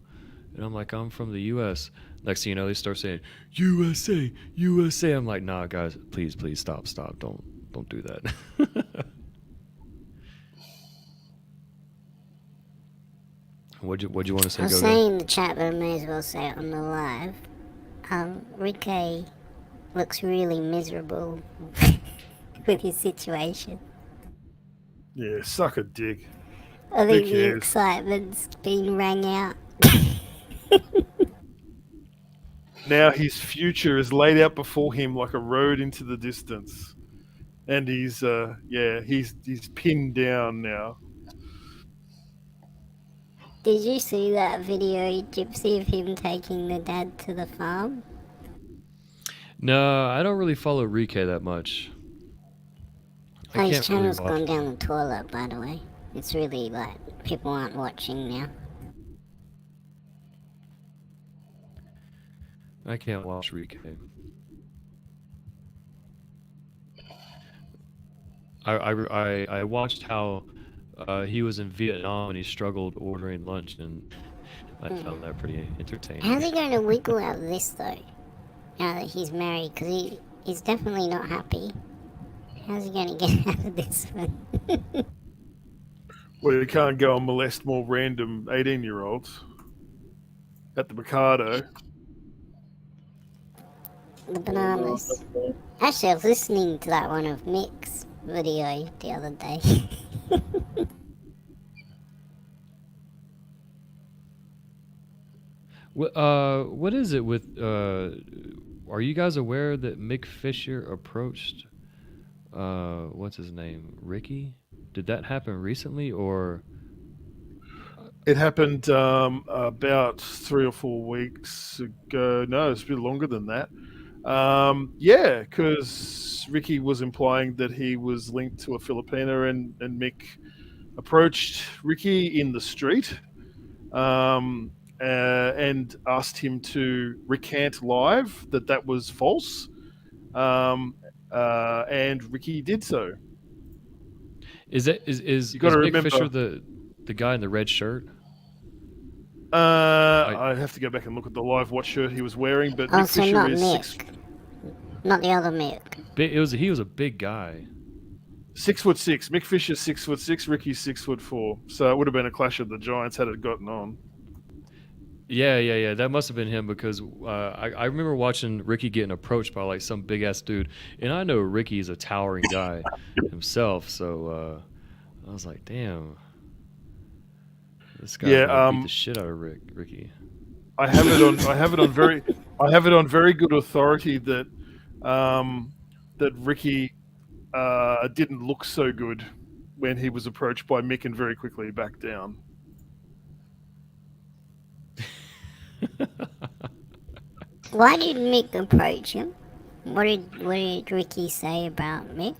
And I'm like, I'm from the US. Next thing you know, they start saying, USA, USA. I'm like, nah, guys, please, stop. Don't do that. What'd you want to say? I was Go saying in the chat, but I may as well say it on the live. Ricky looks really miserable with his situation. Yeah, suck a dick. I think Who the cares? excitement's been rang out. Now his future is laid out before him like a road into the distance, and he's pinned down now. Did you see that video, Gypsy, of him taking the dad to the farm? No, I don't really follow Rike that much. Oh, his can't really channel's watch. gone down the toilet, by the way. It's really like people aren't watching now. I can't watch Rike. I watched how he was in Vietnam and he struggled ordering lunch, and I found that pretty entertaining. How's he going to wiggle out of this though? Now that he's married, because he's definitely not happy. How's he going to get out of this one? Well, you can't go and molest more random 18-year-olds at the Mikado. The bananas. Actually, I was listening to that one of Mick's video the other day. What is it with? Are you guys aware that Mick Fisher approached? What's his name? Ricky? Did that happen recently, or? It happened about 3 or 4 weeks ago. No, it's a bit longer than that. Yeah, because Ricky was implying that he was linked to a Filipina, and Mick approached Ricky in the street and asked him to recant live that was false. And Ricky did so. Is You gotta Mick remember- Fisher the guy in the red shirt? I'd have to go back and look at the live what shirt he was wearing, but Oh, Mick so Fisher not is Mick. Not the other Mick. He was a big guy. 6'6". Mick Fisher's 6'6". Ricky's 6'4". So it would have been a clash of the giants had it gotten on. Yeah. That must have been him, because I remember watching Ricky getting approached by like some big ass dude, and I know Ricky's a towering guy himself, so I was like, damn, this guy beat the shit out of Ricky. I have it on very good authority that that Ricky didn't look so good when he was approached by Mick and very quickly backed down. Why did Mick approach him? What did Ricky say about Mick?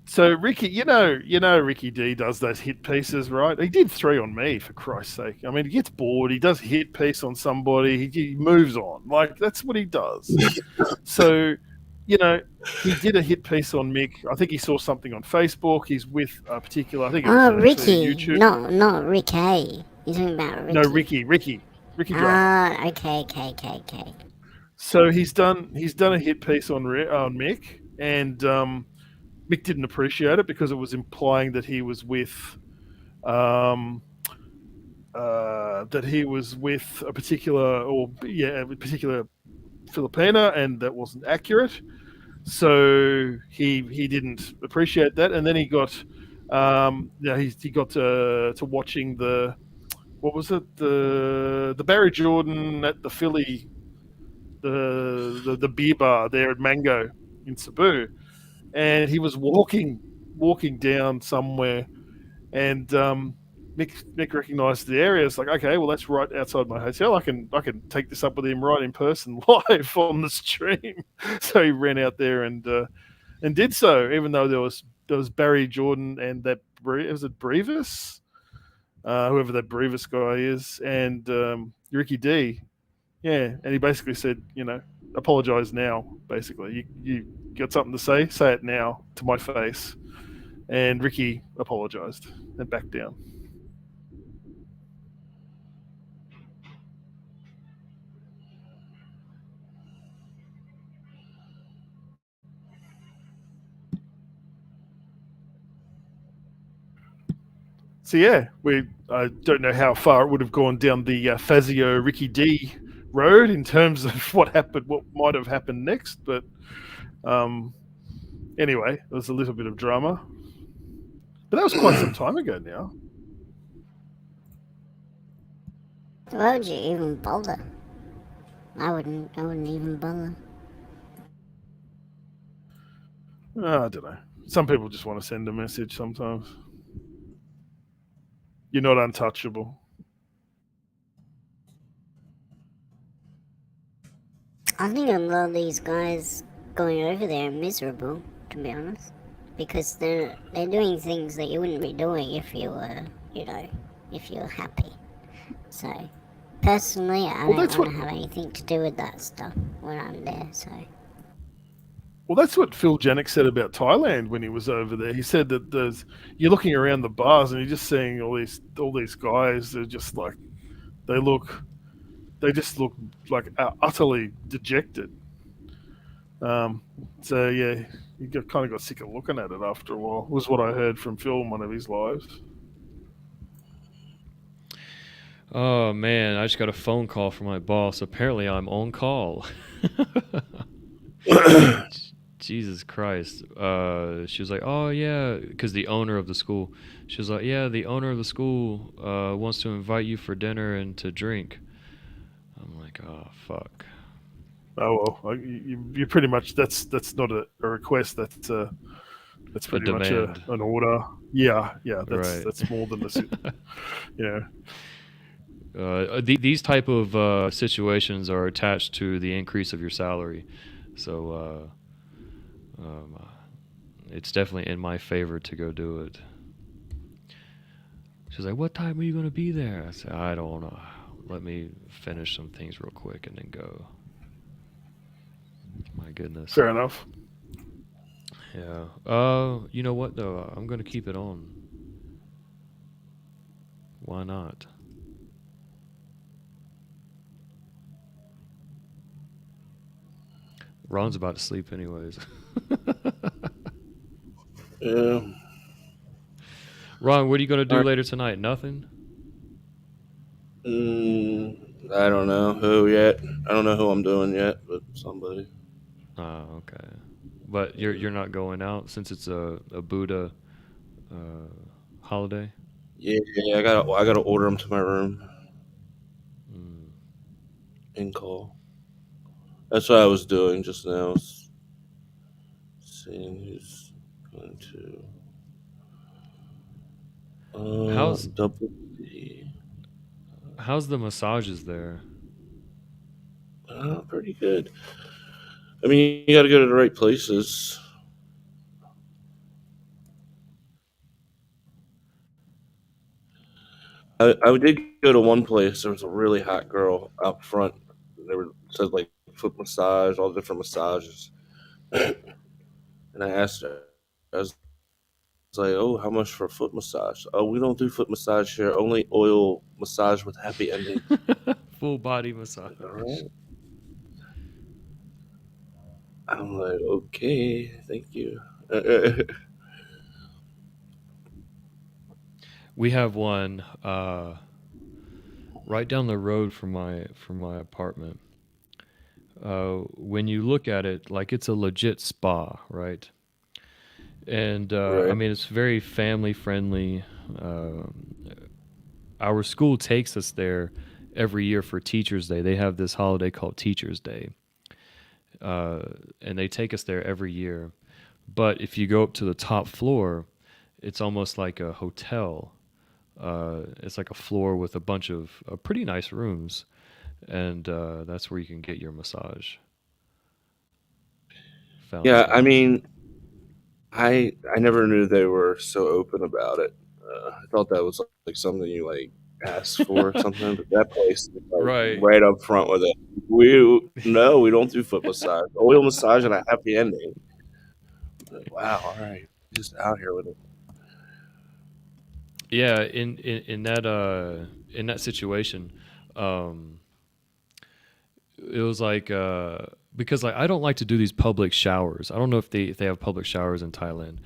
So Ricky, you know, Ricky D does those hit pieces, right? He did 3 on me, for Christ's sake. I mean, he gets bored. He does a hit piece on somebody. He moves on. Like, that's what he does. So, you know, he did a hit piece on Mick. I think he saw something on Facebook. He's with a particular, I think it was actually Ricky. YouTube. Not Rick A. You're talking about Ricky. No, Ricky. Ricky Drake. Ah, okay. So he's done a hit piece on Mick, and Mick didn't appreciate it because it was implying that he was with a particular Filipina, and that wasn't accurate. So he didn't appreciate that, and then he got he got to watching the Barry Jordan at the Philly the beer bar there at Mango in Cebu, and he was walking down somewhere, and Mick recognised the area. It's like, okay, well, that's right outside my hotel. I can take this up with him right in person, live on the stream. So he ran out there and did so, even though there was Barry Jordan and that was it Brevis, whoever that Brevis guy is, and Ricky D. Yeah, and he basically said, you know, apologise now. Basically, you got something to say it now to my face. And Ricky apologised and backed down. So yeah, I don't know how far it would have gone down the Fazio Ricky D road in terms of what might have happened next, but anyway, there was a little bit of drama. But that was quite some time ago now. Why would you even bother? I wouldn't even bother. I don't know. Some people just want to send a message sometimes. You're not untouchable. I think a lot of these guys going over there are miserable, to be honest, because they're doing things that you wouldn't be doing if you were, if you were happy. So Personally, I Well, don't that's want what- to have anything to do with that stuff when I'm there. So Well, that's what Phil Janik said about Thailand when he was over there. He said that you're looking around the bars and you're just seeing all these guys. They're just like they just look like utterly dejected. So yeah, kind of got sick of looking at it after a while. Was what I heard from Phil in one of his lives. Oh man, I just got a phone call from my boss. Apparently, I'm on call. Jesus Christ. She was like, "Oh yeah," because the owner of the school. She was like, "Yeah, the owner of the school wants to invite you for dinner and to drink." I'm like, "Oh fuck." Oh well, you pretty much that's not a request. That's pretty much demand. an order. Yeah, Right. that's more than the yeah. These type of situations are attached to the increase of your salary, so it's definitely in my favor to go do it. She's like, "What time are you gonna be there?" I said, "I don't know. Let me finish some things real quick and then go." My goodness. Fair enough. Yeah. You know what though? I'm gonna keep it on. Why not? Ron's about to sleep anyways. Yeah. Ron, what are you gonna do Alright. later tonight? Nothing? I don't know who yet. I don't know who I'm doing yet, but somebody. Oh, okay. But you're not going out since it's a Buddha holiday? Yeah, I gotta order them to my room Mm. and call. That's what I was doing just now. Seeing who's going to. How's double D? how's the massages there? Pretty good. I mean, you got to go to the right places. I did go to one place. There was a really hot girl out front. They were said like foot massage, all different massages. And I asked her, I was like, "Oh, how much for a foot massage?" "Oh, we don't do foot massage here. Only oil massage with happy ending." Full body massage. All right. I'm like, okay, thank you. We have one right down the road from my apartment. When you look at it, like it's a legit spa, right? And I Right. mean, it's very family friendly. Our school takes us there every year for Teachers Day. They have this holiday called Teachers Day, and they take us there every year. But if you go up to the top floor, it's almost like a hotel. It's like a floor with a bunch of pretty nice rooms, and that's where you can get your massage. Found Yeah, that I out. mean, I never knew they were so open about it. I thought that was like something you like ask for or something, but that place is like Right. right up front with it. We don't do foot massage, oil massage, and a happy ending. Like, wow, all right, just out here with it. Yeah, in that situation, um, it was like because like I don't like to do these public showers. I don't know if they have public showers in Thailand,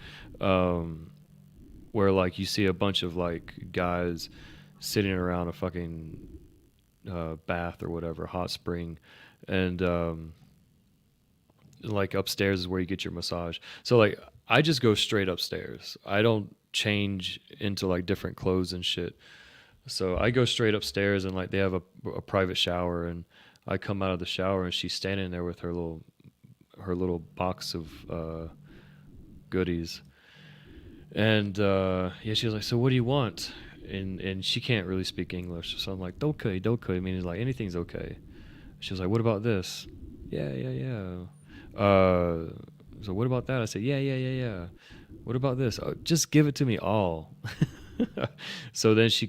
where like you see a bunch of like guys sitting around a fucking bath or whatever, hot spring, and like upstairs is where you get your massage. So like I just go straight upstairs. I don't change into like different clothes and shit. So I go straight upstairs and like they have a private shower, and I come out of the shower and she's standing there with her little box of goodies. And yeah, she was like, "So what do you want?" And she can't really speak English, so I'm like, "Okay, okay," meaning like anything's okay. She was like, "What about this?" "Yeah, yeah, yeah." So what about that? I said, "Yeah, yeah, yeah, yeah." "What about this?" "Oh, just give it to me all." So then she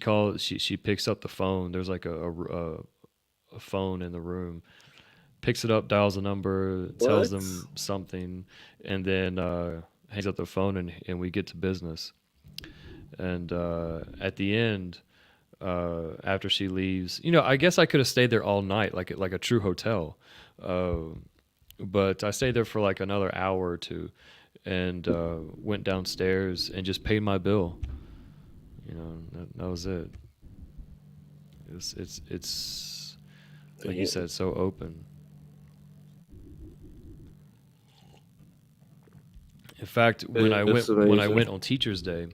picks up the phone. There's like phone in the room, picks it up, dials a number, tells What? them something, and then hangs up the phone, and we get to business. And at the end, after she leaves, I guess I could have stayed there all night, like a true hotel. Uh, but I stayed there for like another hour or two, and went downstairs and just paid my bill. That was it. It's like you said, so open. In fact, when I It's went amazing. on Teachers Day,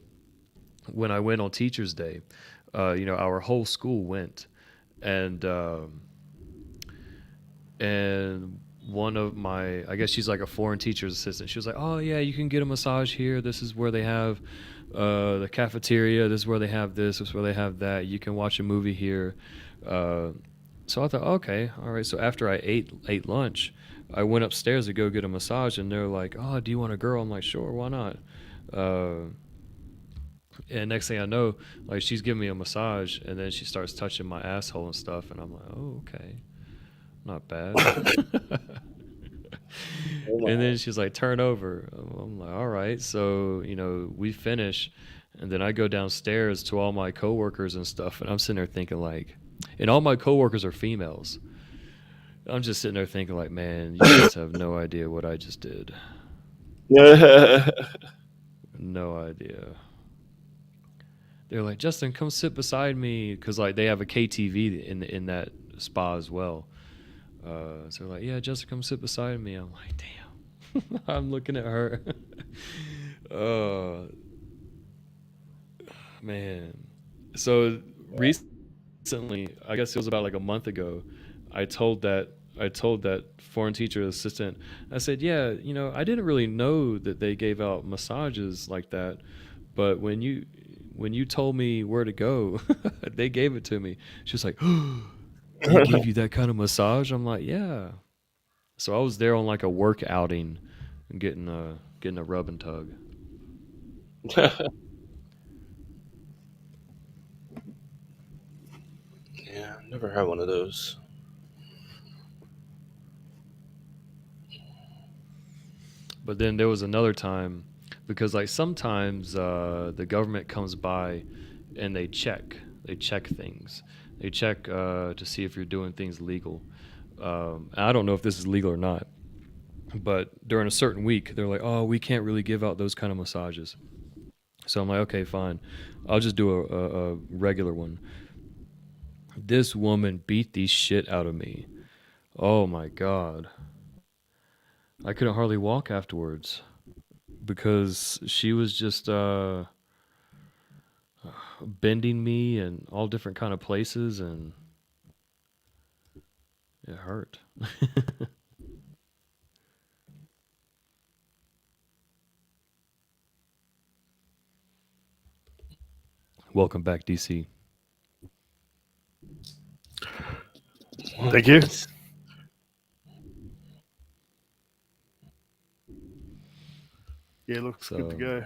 our whole school went, and and one of my, I guess she's like a foreign teacher's assistant. She was like, "Oh yeah, you can get a massage here. This is where they have the cafeteria. This is where they have this. This is where they have that. You can watch a movie here." So I thought, okay, all right. So after I ate lunch, I went upstairs to go get a massage, and they're like, "Oh, do you want a girl?" I'm like, "Sure, why not?" Uh, and next thing I know, like she's giving me a massage, and then she starts touching my asshole and stuff, and I'm like, "Oh, okay, not bad." Oh And my. then she's like, "Turn over." I'm like, "All right." So we finish, and then I go downstairs to all my coworkers and stuff, and I'm sitting there thinking like, and all my coworkers are females. I'm just sitting there thinking like, man, you guys have no idea what I just did. No idea. They're like, "Justin, come sit beside me," because like they have a KTV in that spa as well. So they're like, "Yeah, Justin, come sit beside me." I'm like, damn. I'm looking at her. uh, man. So recently, I guess it was about like a month ago, I told that foreign teacher assistant, I said, "Yeah, I didn't really know that they gave out massages like that, but when you told me where to go, they gave it to me." She was like, "They gave you that kind of massage?" I'm like, "Yeah." So I was there on like a work outing, and getting a rub and tug. Yeah, never had one of those. But then there was another time, because like sometimes the government comes by and they check things, they check to see if you're doing things legal. And I don't know if this is legal or not, but during a certain week they're like, "Oh, we can't really give out those kind of massages." So I'm like, "Okay, fine, I'll just do a regular one." This woman beat the shit out of me. Oh my god, I couldn't hardly walk afterwards because she was just bending me in all different kind of places, and it hurt. Welcome back, DC. Thank you. Yeah, looks good to So go.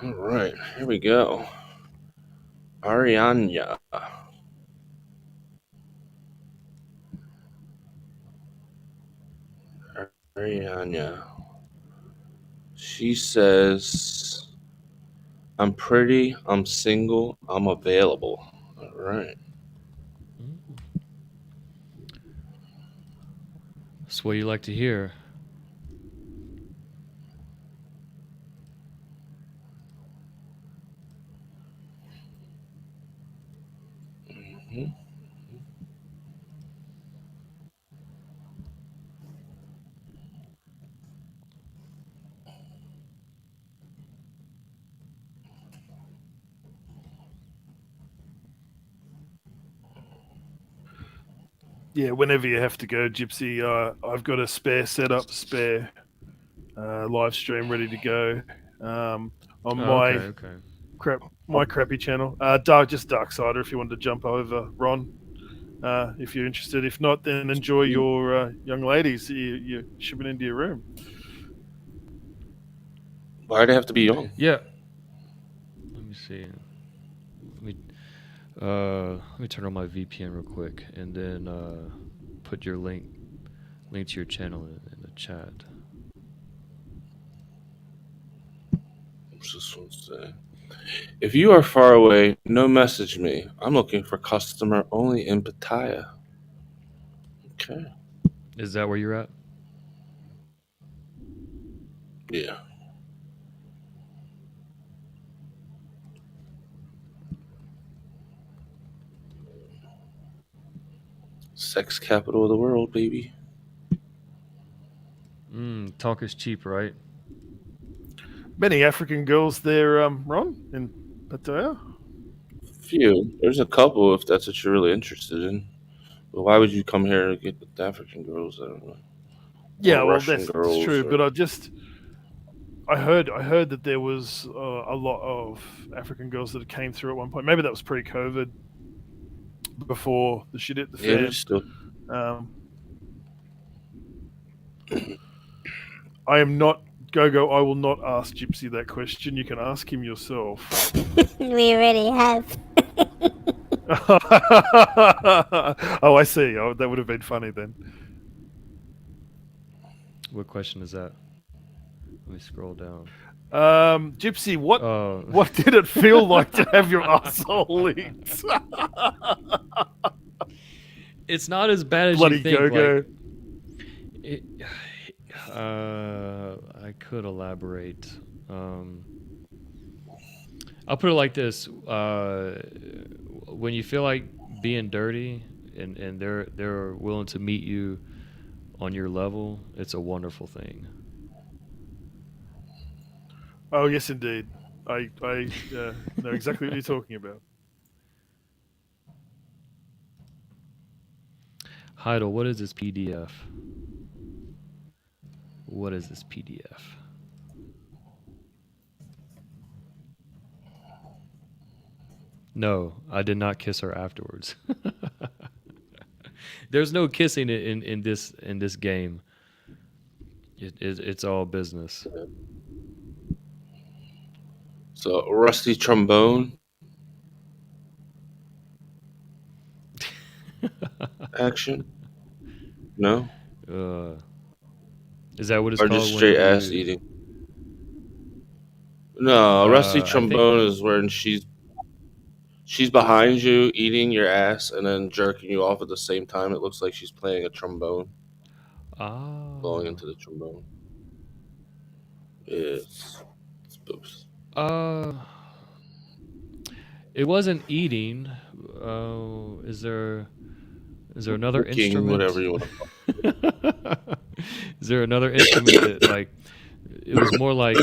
All right, here we go. Arianya. Arianya. She says, "I'm pretty, I'm single, I'm available." All right. that's what you like to hear. Mhm. Yeah, whenever you have to go, Gypsy, I've got a spare live stream ready to go on Oh, okay. my crappy channel. Dark Sider, if you wanted to jump over, Ron. if you're interested. If not, then enjoy your young ladies. You're shipping into your room. Why'd it have to be young? Yeah. Let me see. Let me turn on my VPN real quick, and then put your link to your channel in the chat. What's this one say? If you are far away, no message me. I'm looking for customer only in Pattaya. Okay. Is that where you're at? Yeah. Sex capital of the world, baby. Talk is cheap, right? Many African girls there, Ron, in Pattaya. Few. There's a couple if that's what you're really interested in. But why would you come here to get the African girls? I don't know. Yeah, Or well, Russian that's girls true. or- But I heard that there was a lot of African girls that came through at one point. Maybe that was pre-COVID, before the shit hit the Yeah, fan. there's still. I am not Gogo. I will not ask Gypsy that question. You can ask him yourself. We already have. Oh, I see. Oh, that would have been funny then. What question is that? Let me scroll down. Gypsy, what did it feel like to have your asshole licked? It's not as bad as Bloody you think. Gogo. I could elaborate. I'll put it like this: when you feel like being dirty, and they're willing to meet you on your level, it's a wonderful thing. Oh yes, indeed. I know exactly what you're talking about. Heidel, what is this PDF? What is this PDF? No, I did not kiss her afterwards. There's no kissing in this game. It's all business. So rusty trombone. Action. No. Is that what it's or called? just straight ass eating? No, rusty trombone is when she's behind you eating your ass and then jerking you off at the same time. It looks like she's playing a trombone. Blowing into the trombone. It's both. It wasn't eating. Is there another Cooking, instrument? whatever you want to call it. Is there another instrument that, like, it was more like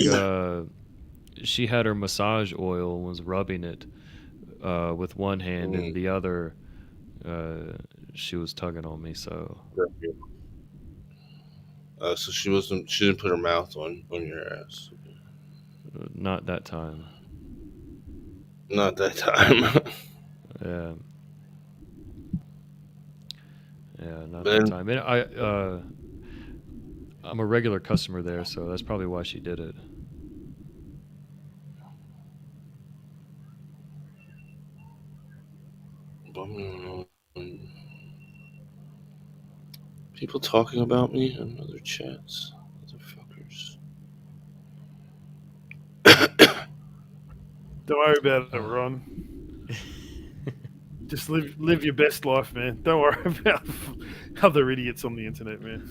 she had her massage oil and was rubbing it with one hand, and the other she was tugging on me. So so she didn't put her mouth on your ass. Not that time. Not that time. Yeah. Yeah, not that time. And I'm a regular customer there, so that's probably why she did it. People talking about me in other chats. Motherfuckers. Don't worry about it, Ron. Just live your best life, man. Don't worry about other idiots on the internet, man.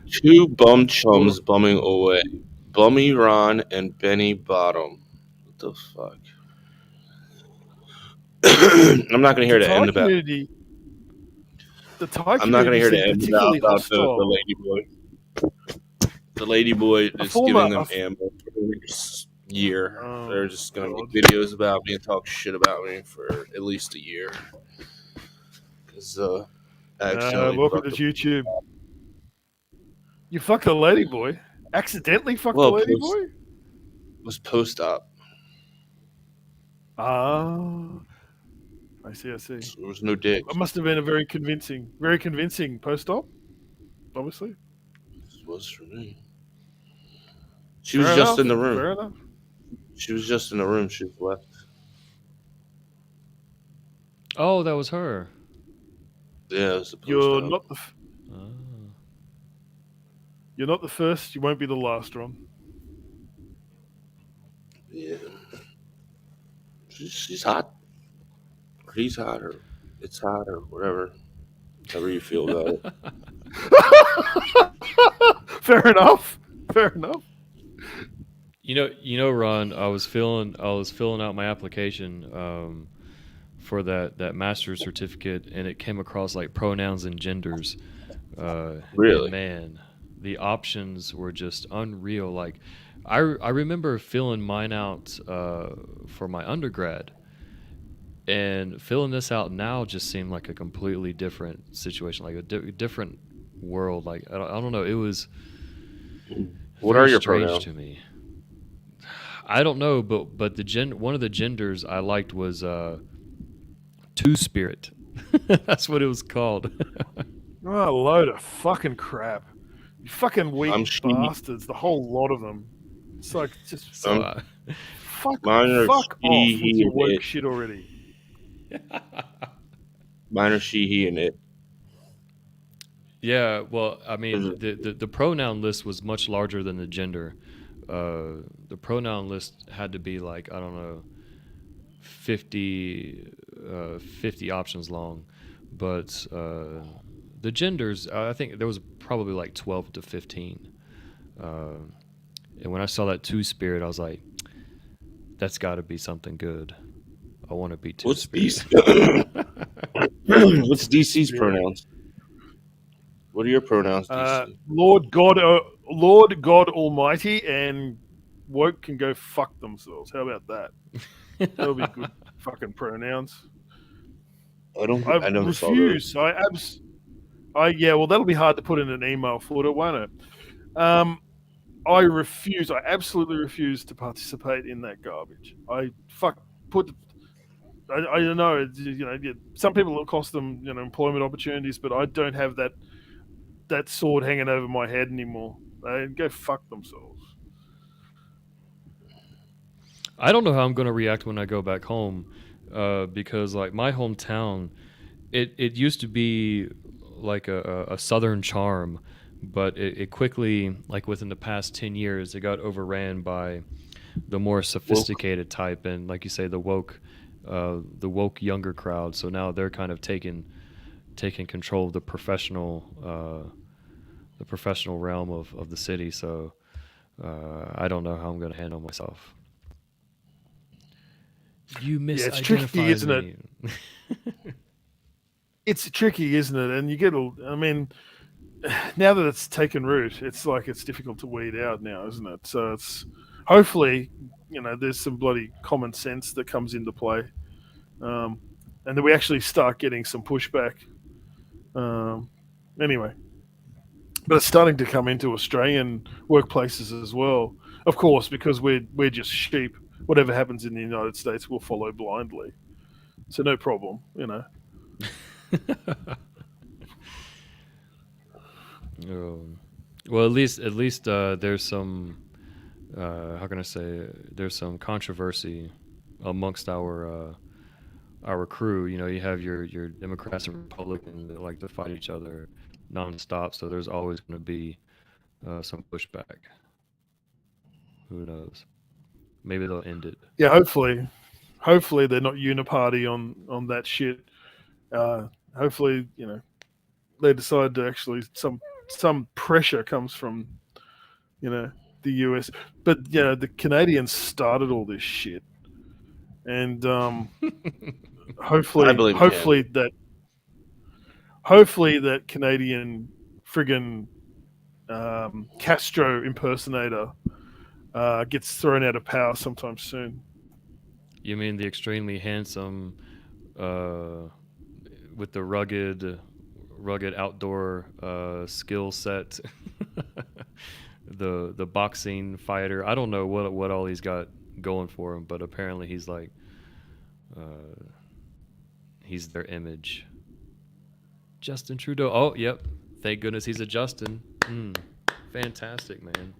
Two bum chums bumming away. Bummy Ron and Benny Bottom. What the fuck? I'm not going to hear the end about it. I'm not going to hear the end about the lady boy. The lady boy is giving them ammo for the next year. They're just going to make videos about me and talk shit about me for at least a year. Because welcome to YouTube. You fucked a lady boy? Accidentally fucked a lady boy? It was post-op. Ah. I see. There was no dick. It must have been a very convincing post-op. Obviously, This was for me. She was just in the room. Fair enough. She was just in the room. She was left. Oh, that was her. Yeah, it was the You're post-op. not the Oh. you're not the first. You won't be the last, Ron. Yeah. She's hot. Or he's hot, or it's hot, or whatever. However you feel about it. Fair enough. You know, Ron. I was filling out my application for that master's certificate, and it came across like pronouns and genders. Really? And man, the options were just unreal. Like, I remember filling mine out for my undergrad, and filling this out now just seemed like a completely different situation, like a different world. Like I don't know. It was What very are your strange pronouns? to me. I don't know, but one of the genders I liked was two-spirit. That's what it was called. Oh, a load of fucking crap. You fucking weak I'm she. bastards. The whole lot of them. It's like just So fuck Mine are off she, with he, your and woke it. shit already. Mine are she, he, and it. yeah, well, I mean, Mhm. the pronoun list was much larger than the gender. The pronoun list had to be like, I don't know, 50 options long, but the genders, I think there was probably like 12 to 15. And when I saw that two-spirit, I was like, that's got to be something good. I want to be What's two-spirit. What's DC's pronouns? What are your pronouns, DC? Lord God Almighty and woke can go fuck themselves. How about that? That'll be good fucking pronouns. I never saw those. refuse. Yeah. Well, that'll be hard to put in an email footer, won't it? I refuse. I absolutely refuse to participate in that garbage. I don't know. Some people it'll cost them employment opportunities, but I don't have that sword hanging over my head anymore. They go fuck themselves. I don't know how I'm going to react when I go back home, because like my hometown, it used to be like a southern charm, but it quickly, like within the past 10 years, it got overran by the more sophisticated type, and like you say, the woke younger crowd. So now they're kind of taking control of the professional realm of the city. So I don't know how I'm going to handle myself. You Yeah, it's tricky, misidentified isn't it? me. It's tricky, isn't it? And you get I mean, now that it's taken root, it's like it's difficult to weed out now, isn't it? So it's hopefully, there's some bloody common sense that comes into play, and that we actually start getting some pushback. Anyway, but it's starting to come into Australian workplaces as well. Of course, because we're just sheep. Whatever happens in the United States, we'll follow blindly. So no problem, Well, at least there's some how can I say, there's some controversy amongst our crew. You have your Democrats and Republicans that like to fight each other nonstop. So there's always going to be some pushback. Who knows? Maybe they'll end it. Yeah, hopefully they're not uniparty on that shit. Hopefully, they decide to actually some pressure comes from, the US. But the Canadians started all this shit, and hopefully that Canadian friggin' Castro impersonator gets thrown out of power sometime soon. You mean the extremely handsome, with the rugged outdoor skill set, the boxing fighter? I don't know what all he's got going for him, but apparently he's like, He's their image. Justin Trudeau. Oh, yep. Thank goodness he's a Justin. Fantastic, man.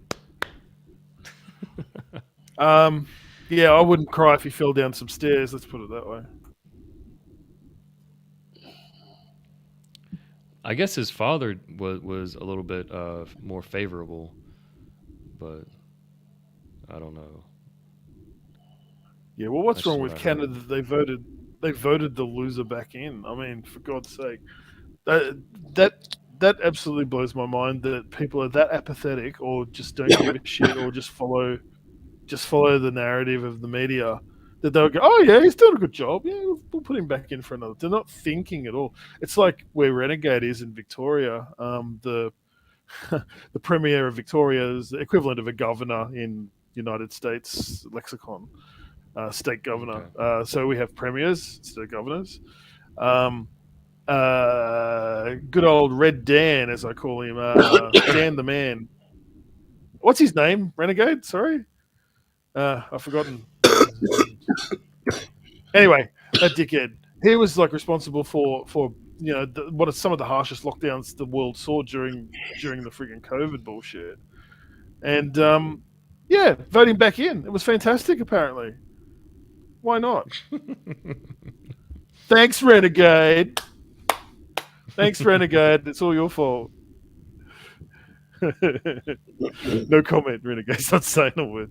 Yeah, I wouldn't cry if he fell down some stairs. Let's put it that way. I guess his father was a little bit more favorable, but I don't know. Yeah, well, what's That's wrong what with I Canada? heard. They voted the loser back in. I mean, for God's sake, that absolutely blows my mind that people are that apathetic or just don't give a shit or just follow the narrative of the media. That they'll go, oh yeah, he's doing a good job. Yeah, we'll put him back in for another. They're not thinking at all. It's like where Renegade is in Victoria. The the premier of Victoria is the equivalent of a governor in United States lexicon. State governor. Okay. So we have premiers instead of governors. Good old Red Dan, as I call him, Dan the Man. What's his name? Renegade? Sorry, I've forgotten. Anyway, that dickhead. He was like responsible for what are some of the harshest lockdowns the world saw during the friggin' COVID bullshit. And yeah, voting back in. It was fantastic. Apparently. Why not? Thanks, Renegade. Thanks, Renegade. It's all your fault. No comment, Renegade's not saying a word.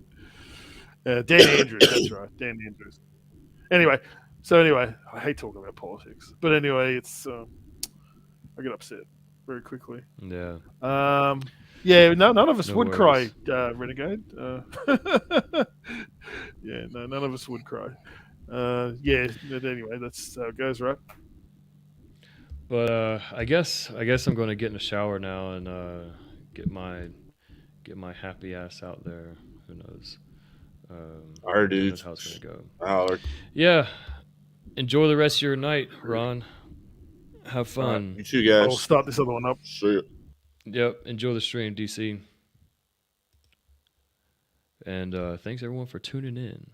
Dan Andrews, that's right. Dan Andrews. Anyway, I hate talking about politics. But anyway, it's I get upset very quickly. Yeah. Yeah, none of us No would worries. cry, Renegade. Yeah, no, none of us would cry. Yeah, but anyway, that's how it goes, right? But I guess I'm going to get in the shower now and get my happy ass out there. Who knows? All right, Who dude. knows how it's going to go? Holler. Yeah. Enjoy the rest of your night, Ron. Have fun. You too, guys. I'll start this other one up. See ya. Yep. Enjoy the stream, DC. And thanks everyone for tuning in.